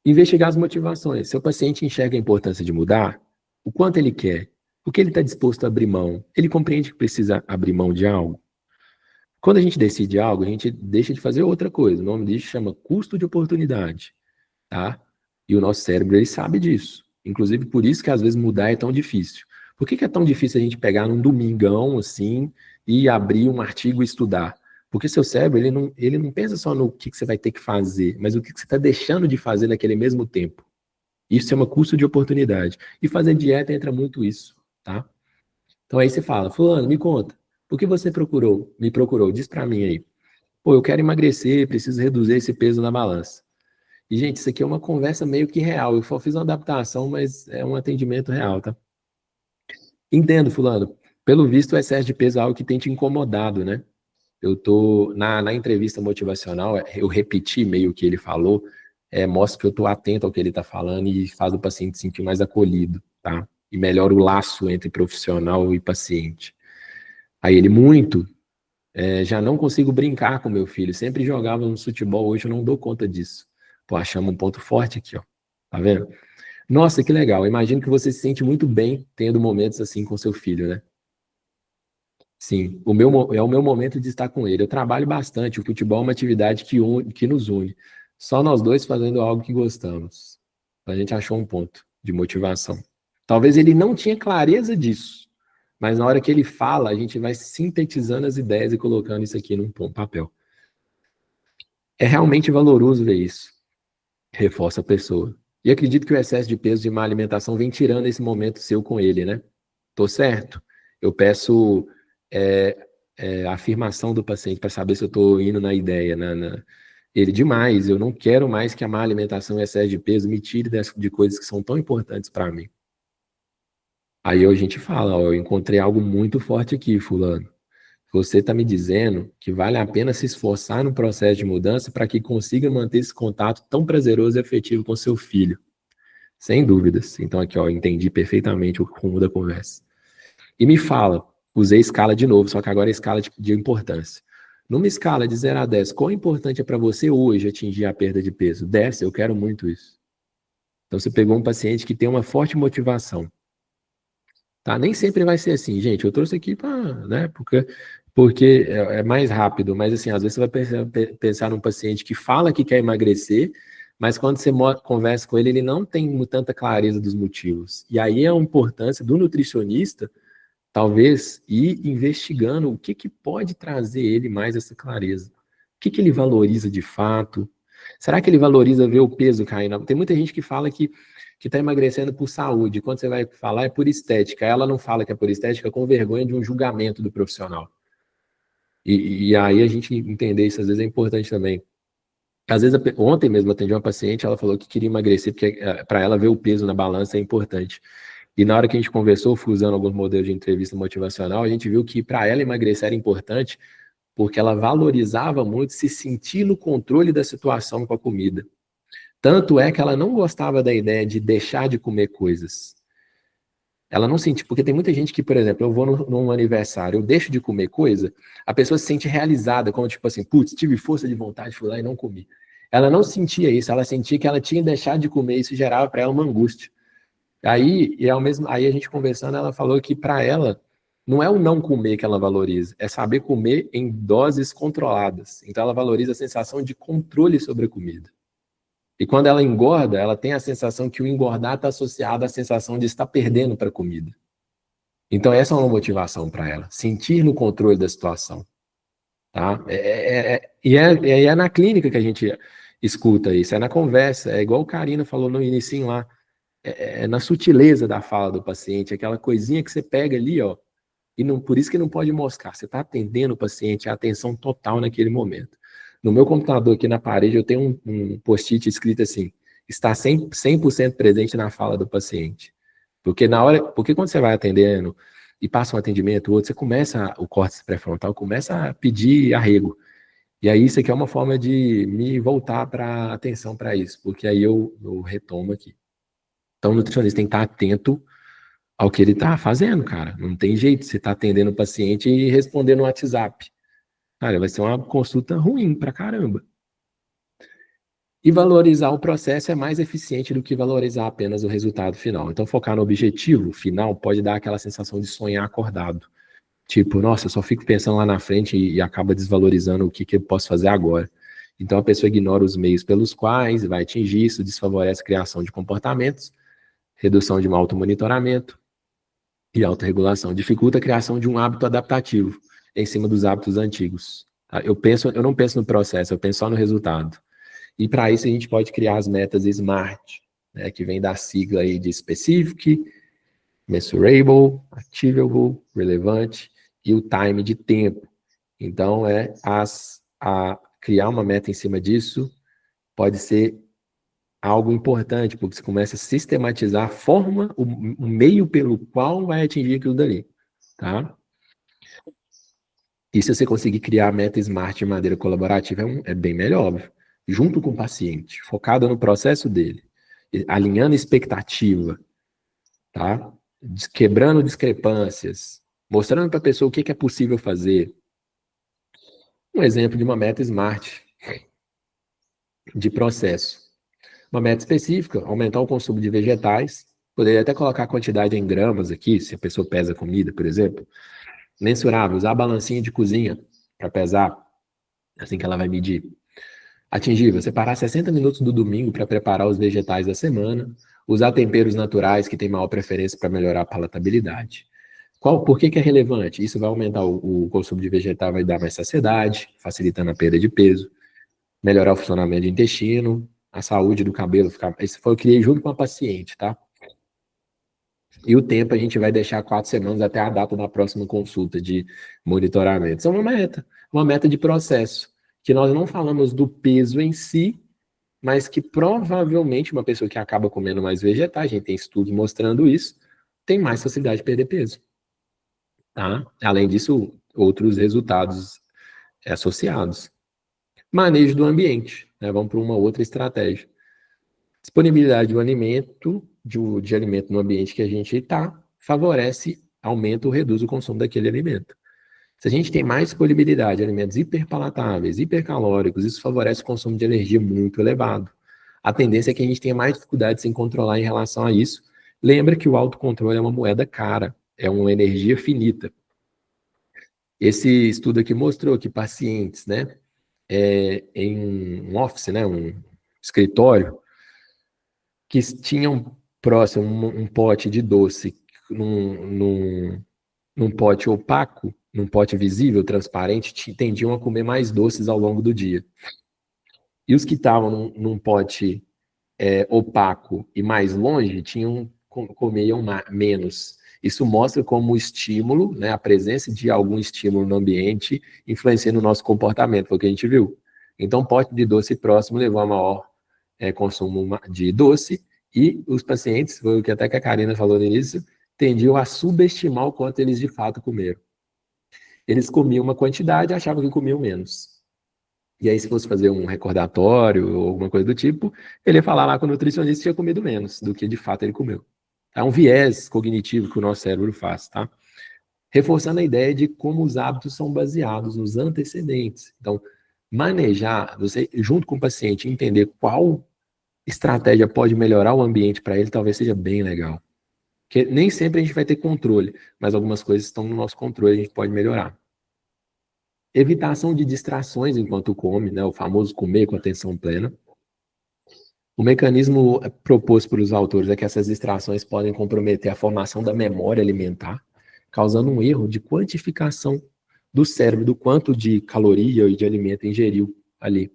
Investigar as motivações. Seu paciente enxerga a importância de mudar, o quanto ele quer, o que ele está disposto a abrir mão. Ele compreende que precisa abrir mão de algo. Quando a gente decide algo, a gente deixa de fazer outra coisa. O nome disso chama custo de oportunidade, tá? E o nosso cérebro, ele sabe disso. Inclusive, por isso que às vezes mudar é tão difícil. Por que é tão difícil a gente pegar num domingão, assim, e abrir um artigo e estudar? Porque seu cérebro, ele não pensa só no que você vai ter que fazer, mas o que você está deixando de fazer naquele mesmo tempo. Isso chama custo de oportunidade. E fazer dieta entra muito isso, tá? Então aí você fala, fulano, me conta, por que você me procurou? Diz pra mim aí. Pô, eu quero emagrecer, preciso reduzir esse peso na balança. E, gente, isso aqui é uma conversa meio que real. Eu só fiz uma adaptação, mas é um atendimento real, tá? Entendo, fulano. Pelo visto, o excesso de peso é algo que tem te incomodado, né? Eu tô na entrevista motivacional, eu repeti meio o que ele falou, mostra que eu tô atento ao que ele tá falando e faz o paciente se sentir mais acolhido, tá? E melhora o laço entre profissional e paciente. Aí ele, muito, já não consigo brincar com meu filho, sempre jogava no futebol, hoje eu não dou conta disso. Pô, achamos um ponto forte aqui, ó. Tá vendo? Nossa, que legal. Imagino que você se sente muito bem tendo momentos assim com seu filho, né? Sim, é o meu momento de estar com ele. Eu trabalho bastante, o futebol é uma atividade que nos une. Só nós dois fazendo algo que gostamos. A gente achou um ponto de motivação. Talvez ele não tinha clareza disso, mas na hora que ele fala, a gente vai sintetizando as ideias e colocando isso aqui num papel. É realmente valoroso ver isso. Reforça a pessoa. E acredito que o excesso de peso de má alimentação vem tirando esse momento seu com ele, né? Tô certo? Eu peço a afirmação do paciente para saber se eu estou indo na ideia. Ele, demais, eu não quero mais que a má alimentação e excesso de peso me tire de coisas que são tão importantes para mim. Aí a gente fala, ó, eu encontrei algo muito forte aqui, fulano. Você está me dizendo que vale a pena se esforçar no processo de mudança para que consiga manter esse contato tão prazeroso e afetivo com seu filho. Sem dúvidas. Então aqui, ó, entendi perfeitamente o rumo da conversa. E me fala, usei escala de novo, só que agora é escala de importância. Numa escala de 0 a 10, quão importante é para você hoje atingir a perda de peso? 10, eu quero muito isso. Então você pegou um paciente que tem uma forte motivação. Tá? Nem sempre vai ser assim, gente. Eu trouxe aqui para, né, porque é mais rápido, mas assim, às vezes você vai pensar num paciente que fala que quer emagrecer, mas quando você conversa com ele, ele não tem tanta clareza dos motivos. E aí é a importância do nutricionista, talvez, ir investigando o que pode trazer ele mais essa clareza. O que ele valoriza de fato? Será que ele valoriza ver o peso caindo? Tem muita gente que fala que está emagrecendo por saúde. Quando você vai falar, é por estética. Ela não fala que é por estética com vergonha de um julgamento do profissional. E aí a gente entender isso às vezes é importante também. Às vezes, ontem mesmo atendi uma paciente, ela falou que queria emagrecer porque para ela ver o peso na balança é importante. E na hora que a gente conversou, fui usando alguns modelos de entrevista motivacional, a gente viu que para ela emagrecer era importante porque ela valorizava muito se sentir no controle da situação com a comida. Tanto é que ela não gostava da ideia de deixar de comer coisas. Ela não sentia, porque tem muita gente que, por exemplo, eu vou num aniversário, eu deixo de comer coisa, a pessoa se sente realizada, como tipo assim, putz, tive força de vontade, fui lá e não comi. Ela não sentia isso, ela sentia que ela tinha deixado de comer, isso gerava para ela uma angústia. Aí a gente conversando, ela falou que para ela não é o não comer que ela valoriza, é saber comer em doses controladas. Então ela valoriza a sensação de controle sobre a comida. E quando ela engorda, ela tem a sensação que o engordar está associado à sensação de estar perdendo para a comida. Então essa é uma motivação para ela, sentir no controle da situação. Tá? É na clínica que a gente escuta isso, é na conversa, é igual o Karina falou no início lá, é na sutileza da fala do paciente, aquela coisinha que você pega ali, ó, e não, por isso que não pode moscar, você está atendendo o paciente, a atenção total naquele momento. No meu computador aqui na parede eu tenho um post-it escrito assim, está 100% presente na fala do paciente. Porque quando você vai atendendo e passa um atendimento, o outro, o córtex pré-frontal começa a pedir arrego. E aí isso aqui é uma forma de me voltar para atenção para isso, porque aí eu retomo aqui. Então o nutricionista tem que estar atento ao que ele está fazendo, cara. Não tem jeito, você está atendendo o paciente e respondendo no WhatsApp. Cara, vai ser uma consulta ruim pra caramba. E valorizar o processo é mais eficiente do que valorizar apenas o resultado final. Então, focar no objetivo final pode dar aquela sensação de sonhar acordado. Tipo, nossa, eu só fico pensando lá na frente e acaba desvalorizando o que eu posso fazer agora. Então, a pessoa ignora os meios pelos quais vai atingir isso, desfavorece a criação de comportamentos, redução de mau automonitoramento, e autorregulação. Dificulta a criação de um hábito adaptativo em cima dos hábitos antigos. Tá? Eu não penso no processo, eu penso só no resultado. E para isso a gente pode criar as metas SMART, né, que vem da sigla aí de Specific, Measurable, Achievable, Relevant e o time de tempo. Então, criar uma meta em cima disso pode ser algo importante, porque você começa a sistematizar a forma, o meio pelo qual vai atingir aquilo dali, tá? E se você conseguir criar a meta SMART de maneira colaborativa, é bem melhor, óbvio. Junto com o paciente, focado no processo dele, alinhando expectativa, tá? Quebrando discrepâncias, mostrando para a pessoa o que é possível fazer. Um exemplo de uma meta SMART de processo. Uma meta específica, aumentar o consumo de vegetais. Poderia até colocar a quantidade em gramas aqui, se a pessoa pesa comida, por exemplo. Mensurável, usar a balancinha de cozinha para pesar, assim que ela vai medir. Atingível, separar 60 minutos do domingo para preparar os vegetais da semana. Usar temperos naturais que têm maior preferência para melhorar a palatabilidade. Por que é relevante? Isso vai aumentar o consumo de vegetal, vai dar mais saciedade, facilitando a perda de peso, melhorar o funcionamento do intestino, a saúde do cabelo. Isso foi o que eu criei junto com a paciente, tá? E o tempo a gente vai deixar 4 semanas até a data da próxima consulta de monitoramento. Isso é uma meta de processo, que nós não falamos do peso em si, mas que provavelmente uma pessoa que acaba comendo mais vegetais, a gente tem estudos mostrando isso, tem mais facilidade de perder peso. Tá? Além disso, outros resultados associados. Manejo do ambiente, né? Vamos para uma outra estratégia. Disponibilidade do alimento, de alimento no ambiente que a gente está, favorece, aumenta ou reduz o consumo daquele alimento. Se a gente tem mais disponibilidade de alimentos hiperpalatáveis, hipercalóricos, isso favorece o consumo de energia muito elevado. A tendência é que a gente tenha mais dificuldade de se controlar em relação a isso. Lembra que o autocontrole é uma moeda cara, é uma energia finita. Esse estudo aqui mostrou que pacientes, né, em um office, né, um escritório, que tinham próximo um pote de doce num pote opaco, num pote visível, transparente, tendiam a comer mais doces ao longo do dia. E os que estavam num pote opaco e mais longe comiam menos. Isso mostra como o estímulo, né, a presença de algum estímulo no ambiente influencia no nosso comportamento, foi o que a gente viu. Então, pote de doce próximo levou a maior consumo de doce, e os pacientes, foi o que até que a Karina falou no início, tendiam a subestimar o quanto eles de fato comeram. Eles comiam uma quantidade e achavam que comiam menos. E aí, se fosse fazer um recordatório ou alguma coisa do tipo, ele ia falar lá que o nutricionista tinha comido menos do que de fato ele comeu. É um viés cognitivo que o nosso cérebro faz, tá? Reforçando a ideia de como os hábitos são baseados nos antecedentes. Então, manejar, você junto com o paciente entender qual estratégia pode melhorar o ambiente para ele, talvez seja bem legal. Porque nem sempre a gente vai ter controle, mas algumas coisas estão no nosso controle, a gente pode melhorar. Evitação de distrações enquanto come, né, o famoso comer com atenção plena. O mecanismo proposto pelos autores é que essas distrações podem comprometer a formação da memória alimentar, causando um erro de quantificação do cérebro, do quanto de caloria e de alimento ingeriu ali.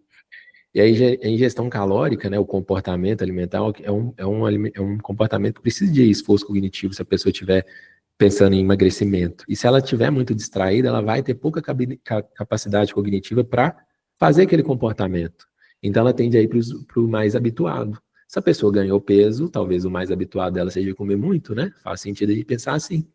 E a ingestão calórica, né, o comportamento alimentar, é um comportamento que precisa de esforço cognitivo se a pessoa estiver pensando em emagrecimento. E se ela estiver muito distraída, ela vai ter pouca capacidade cognitiva para fazer aquele comportamento. Então, ela tende a ir para o mais habituado. Se a pessoa ganhou peso, talvez o mais habituado dela seja comer muito, né? Faz sentido a gente pensar assim.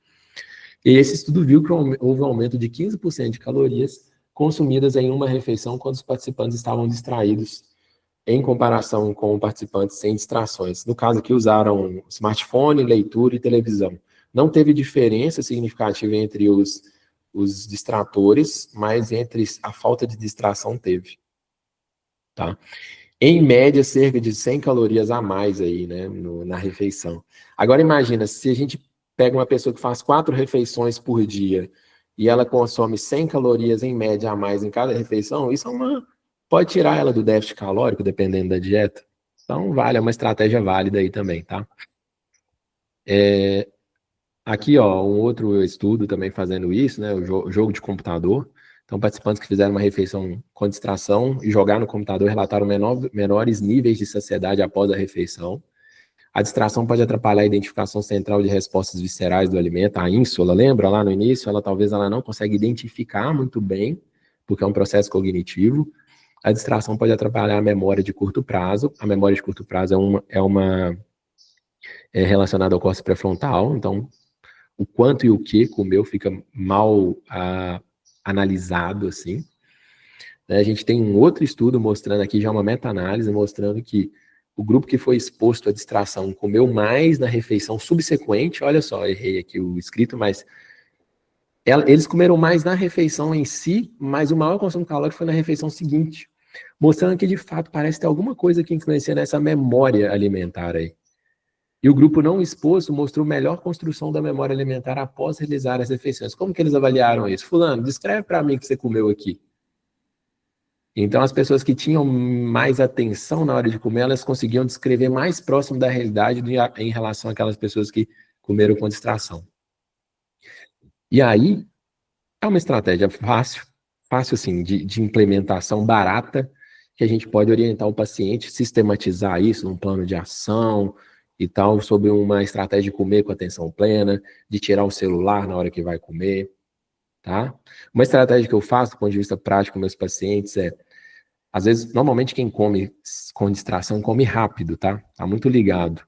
E esse estudo viu que houve um aumento de 15% de calorias consumidas em uma refeição quando os participantes estavam distraídos, em comparação com participantes sem distrações. No caso aqui, usaram smartphone, leitura e televisão. Não teve diferença significativa entre os distratores, mas entre a falta de distração teve. Tá? Em média, cerca de 100 calorias a mais aí, né, na refeição. Agora imagina, se a gente pega uma pessoa que faz 4 refeições por dia e ela consome 100 calorias em média a mais em cada refeição, isso pode tirar ela do déficit calórico, dependendo da dieta. Então, é uma estratégia válida aí também, tá? Aqui, ó, um outro estudo também fazendo isso, né? O jogo de computador. Então, participantes que fizeram uma refeição com distração e jogar no computador relataram menores níveis de saciedade após a refeição. A distração pode atrapalhar a identificação central de respostas viscerais do alimento. A ínsula, lembra lá no início? Talvez ela não consegue identificar muito bem, porque é um processo cognitivo. A distração pode atrapalhar a memória de curto prazo. A memória de curto prazo é relacionada ao córtex pré-frontal. Então, o quanto e o que comeu fica mal analisado, assim. A gente tem um outro estudo mostrando aqui, já uma meta-análise, mostrando que o grupo que foi exposto à distração comeu mais na refeição subsequente. Olha só, errei aqui o escrito, mas eles comeram mais na refeição em si, mas o maior consumo calórico foi na refeição seguinte, mostrando que, de fato, parece ter alguma coisa que influencia nessa memória alimentar aí. E o grupo não exposto mostrou melhor construção da memória alimentar após realizar as refeições. Como que eles avaliaram isso? Fulano, descreve para mim o que você comeu aqui. Então, as pessoas que tinham mais atenção na hora de comer, elas conseguiam descrever mais próximo da realidade em relação àquelas pessoas que comeram com distração. E aí, é uma estratégia fácil assim, de implementação barata, que a gente pode orientar o paciente, sistematizar isso num plano de ação e tal, sobre uma estratégia de comer com atenção plena, de tirar o celular na hora que vai comer, tá? Uma estratégia que eu faço do ponto de vista prático com meus pacientes às vezes, normalmente quem come com distração come rápido, tá? Tá muito ligado.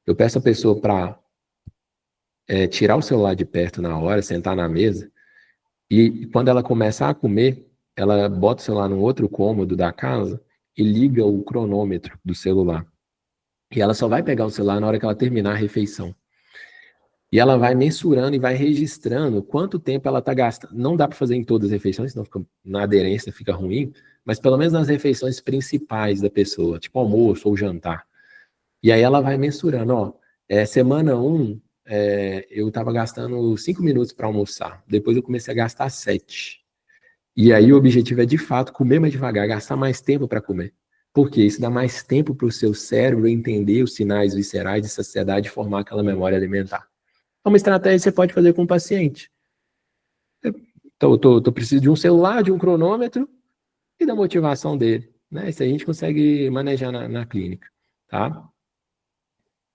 Eu peço a pessoa para tirar o celular de perto na hora, sentar na mesa, e quando ela começar a comer, ela bota o celular num outro cômodo da casa e liga o cronômetro do celular. E ela só vai pegar o celular na hora que ela terminar a refeição. E ela vai mensurando e vai registrando quanto tempo ela está gastando. Não dá para fazer em todas as refeições, senão na aderência fica ruim, mas pelo menos nas refeições principais da pessoa, tipo almoço ou jantar. E aí ela vai mensurando, ó, semana 1, eu estava gastando 5 minutos para almoçar, depois eu comecei a gastar 7. E aí o objetivo é, de fato, comer mais devagar, gastar mais tempo para comer. Porque isso dá mais tempo para o seu cérebro entender os sinais viscerais de saciedade e formar aquela memória alimentar. É uma estratégia que você pode fazer com o paciente. Então, eu preciso de um celular, de um cronômetro e da motivação dele. Né? Isso a gente consegue manejar na clínica. Tá?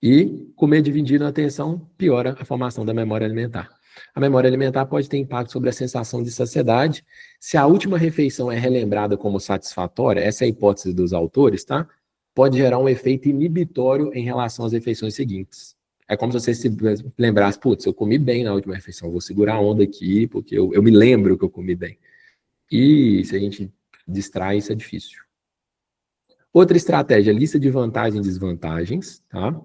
E comer dividindo a atenção piora a formação da memória alimentar. A memória alimentar pode ter impacto sobre a sensação de saciedade. Se a última refeição é relembrada como satisfatória, essa é a hipótese dos autores, tá? Pode gerar um efeito inibitório em relação às refeições seguintes. É como se você se lembrasse, putz, eu comi bem na última refeição, vou segurar a onda aqui, porque eu me lembro que eu comi bem. E se a gente distrai, isso é difícil. Outra estratégia, lista de vantagens e desvantagens, tá?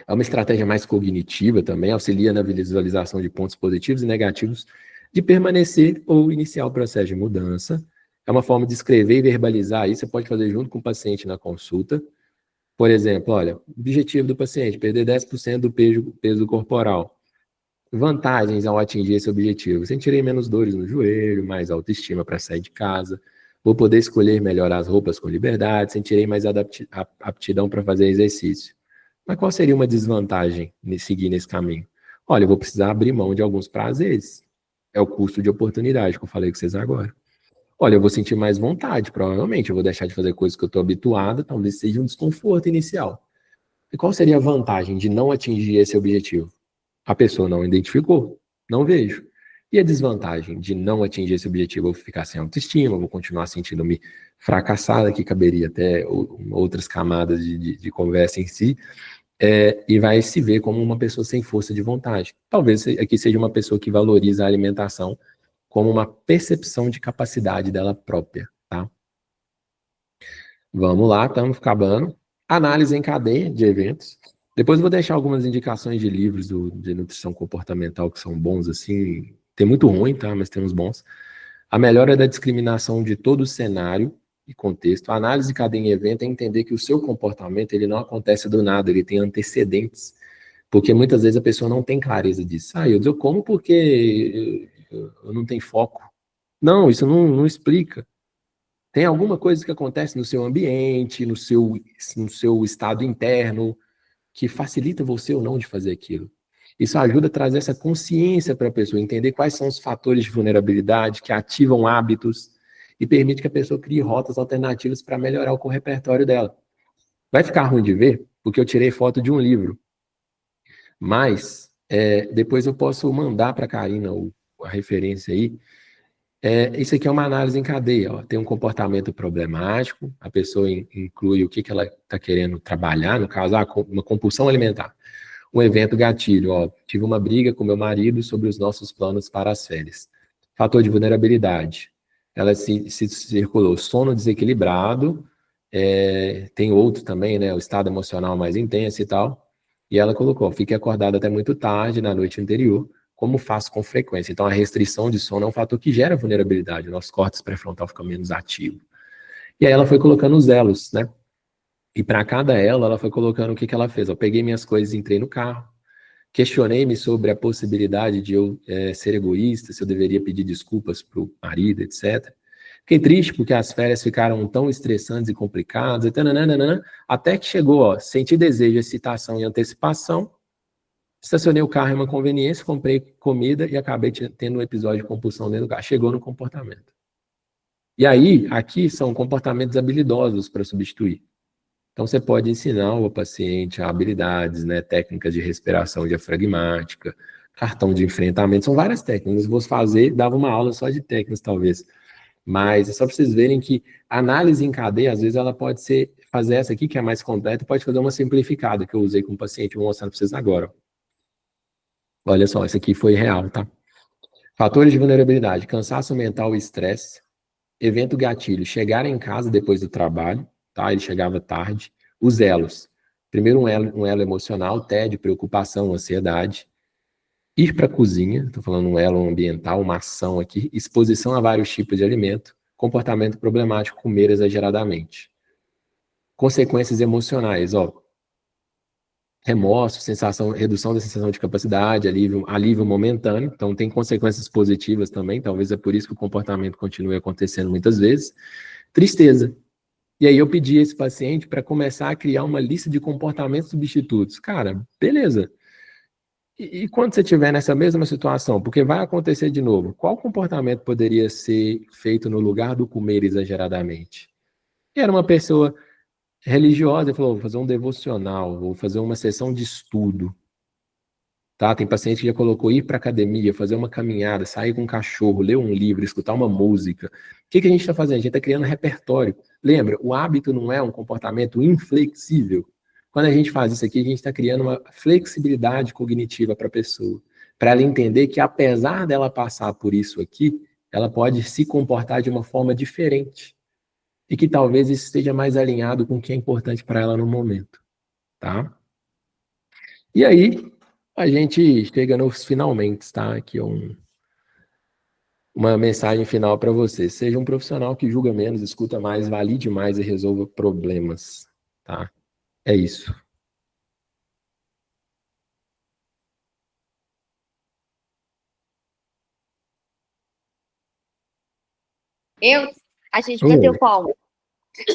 É uma estratégia mais cognitiva também, auxilia na visualização de pontos positivos e negativos de permanecer ou iniciar o processo de mudança. É uma forma de escrever e verbalizar isso, você pode fazer junto com o paciente na consulta. Por exemplo, olha, objetivo do paciente, perder 10% do peso corporal. Vantagens ao atingir esse objetivo. Sentirei menos dores no joelho, mais autoestima para sair de casa. Vou poder escolher melhor as roupas com liberdade, sentirei mais aptidão para fazer exercício. Mas qual seria uma desvantagem de seguir nesse caminho? Olha, eu vou precisar abrir mão de alguns prazeres. É o custo de oportunidade que eu falei com vocês agora. Olha, eu vou sentir mais vontade, provavelmente. Eu vou deixar de fazer coisas que eu estou habituado, talvez seja um desconforto inicial. E qual seria a vantagem de não atingir esse objetivo? A pessoa não identificou, não vejo. E a desvantagem de não atingir esse objetivo? Eu vou ficar sem autoestima, vou continuar sentindo-me fracassada, que caberia até outras camadas de conversa em si, e vai se ver como uma pessoa sem força de vontade. Talvez aqui seja uma pessoa que valoriza a alimentação como uma percepção de capacidade dela própria, tá? Vamos lá, estamos acabando. Análise em cadeia de eventos. Depois eu vou deixar algumas indicações de livros de nutrição comportamental que são bons, assim. Tem muito ruim, tá? Mas tem uns bons. A melhora da discriminação de todo o cenário e contexto. A análise de cadeia em evento é entender que o seu comportamento ele não acontece do nada, ele tem antecedentes. Porque muitas vezes a pessoa não tem clareza disso. Eu como porque eu não tenho foco. Não, isso não explica. Tem alguma coisa que acontece no seu ambiente, no seu estado interno, que facilita você ou não de fazer aquilo. Isso ajuda a trazer essa consciência para a pessoa, entender quais são os fatores de vulnerabilidade que ativam hábitos e permite que a pessoa crie rotas alternativas para melhorar o repertório dela. Vai ficar ruim de ver, porque eu tirei foto de um livro, mas depois eu posso mandar para a Karina a referência aí. Isso aqui é uma análise em cadeia. Ó. Tem um comportamento problemático, a pessoa inclui o que ela está querendo trabalhar, no caso, uma compulsão alimentar. Um evento gatilho, ó, tive uma briga com meu marido sobre os nossos planos para as férias. Fator de vulnerabilidade. Ela se circulou sono desequilibrado, tem outro também, né, o estado emocional mais intenso e tal. E ela colocou, fiquei acordada até muito tarde na noite anterior, como faço com frequência. Então, a restrição de sono é um fator que gera vulnerabilidade, o nosso córtex pré-frontal fica menos ativo. E aí ela foi colocando os elos, né? E para cada ela foi colocando o que ela fez. Eu peguei minhas coisas e entrei no carro, questionei-me sobre a possibilidade de eu ser egoísta, se eu deveria pedir desculpas para o marido, etc. Fiquei triste porque as férias ficaram tão estressantes e complicadas, e tananana, até que chegou, ó, senti desejo, excitação e antecipação, estacionei o carro em uma conveniência, comprei comida e acabei tendo um episódio de compulsão dentro do carro. Chegou no comportamento. E aí, aqui são comportamentos habilidosos para substituir. Então, você pode ensinar o paciente habilidades, né, técnicas de respiração diafragmática, cartão de enfrentamento, são várias técnicas. Se fosse fazer, dava uma aula só de técnicas, talvez. Mas é só para vocês verem que a análise em cadeia, às vezes, ela pode ser, fazer essa aqui, que é mais completa, pode fazer uma simplificada, que eu usei com o paciente, vou mostrar para vocês agora. Olha só, essa aqui foi real, tá? Fatores de vulnerabilidade, cansaço mental e estresse, evento gatilho, chegar em casa depois do trabalho, tá? Ele chegava tarde. Os elos. Primeiro um elo emocional, tédio, preocupação, ansiedade. Ir para a cozinha, estou falando um elo ambiental, uma ação aqui. Exposição a vários tipos de alimento. Comportamento problemático, comer exageradamente. Consequências emocionais, ó. Remorso, sensação, redução da sensação de capacidade, alívio momentâneo. Então, tem consequências positivas também. Talvez é por isso que o comportamento continue acontecendo muitas vezes. Tristeza. E aí eu pedi a esse paciente para começar a criar uma lista de comportamentos substitutos. Cara, beleza. E quando você estiver nessa mesma situação, porque vai acontecer de novo, qual comportamento poderia ser feito no lugar do comer exageradamente? E era uma pessoa religiosa, ele falou, vou fazer um devocional, vou fazer uma sessão de estudo. Tá? Tem paciente que já colocou ir para academia, fazer uma caminhada, sair com um cachorro, ler um livro, escutar uma música. O que a gente está fazendo? A gente está criando repertório. Lembra, o hábito não é um comportamento inflexível. Quando a gente faz isso aqui, a gente está criando uma flexibilidade cognitiva para a pessoa, para ela entender que apesar dela passar por isso aqui, ela pode se comportar de uma forma diferente e que talvez isso esteja mais alinhado com o que é importante para ela no momento, tá? E aí, a gente chega nos finalmente, tá? Aqui é uma mensagem final para você. Seja um profissional que julga menos, escuta mais, valide mais e resolva problemas, tá? É isso. A gente bateu palma.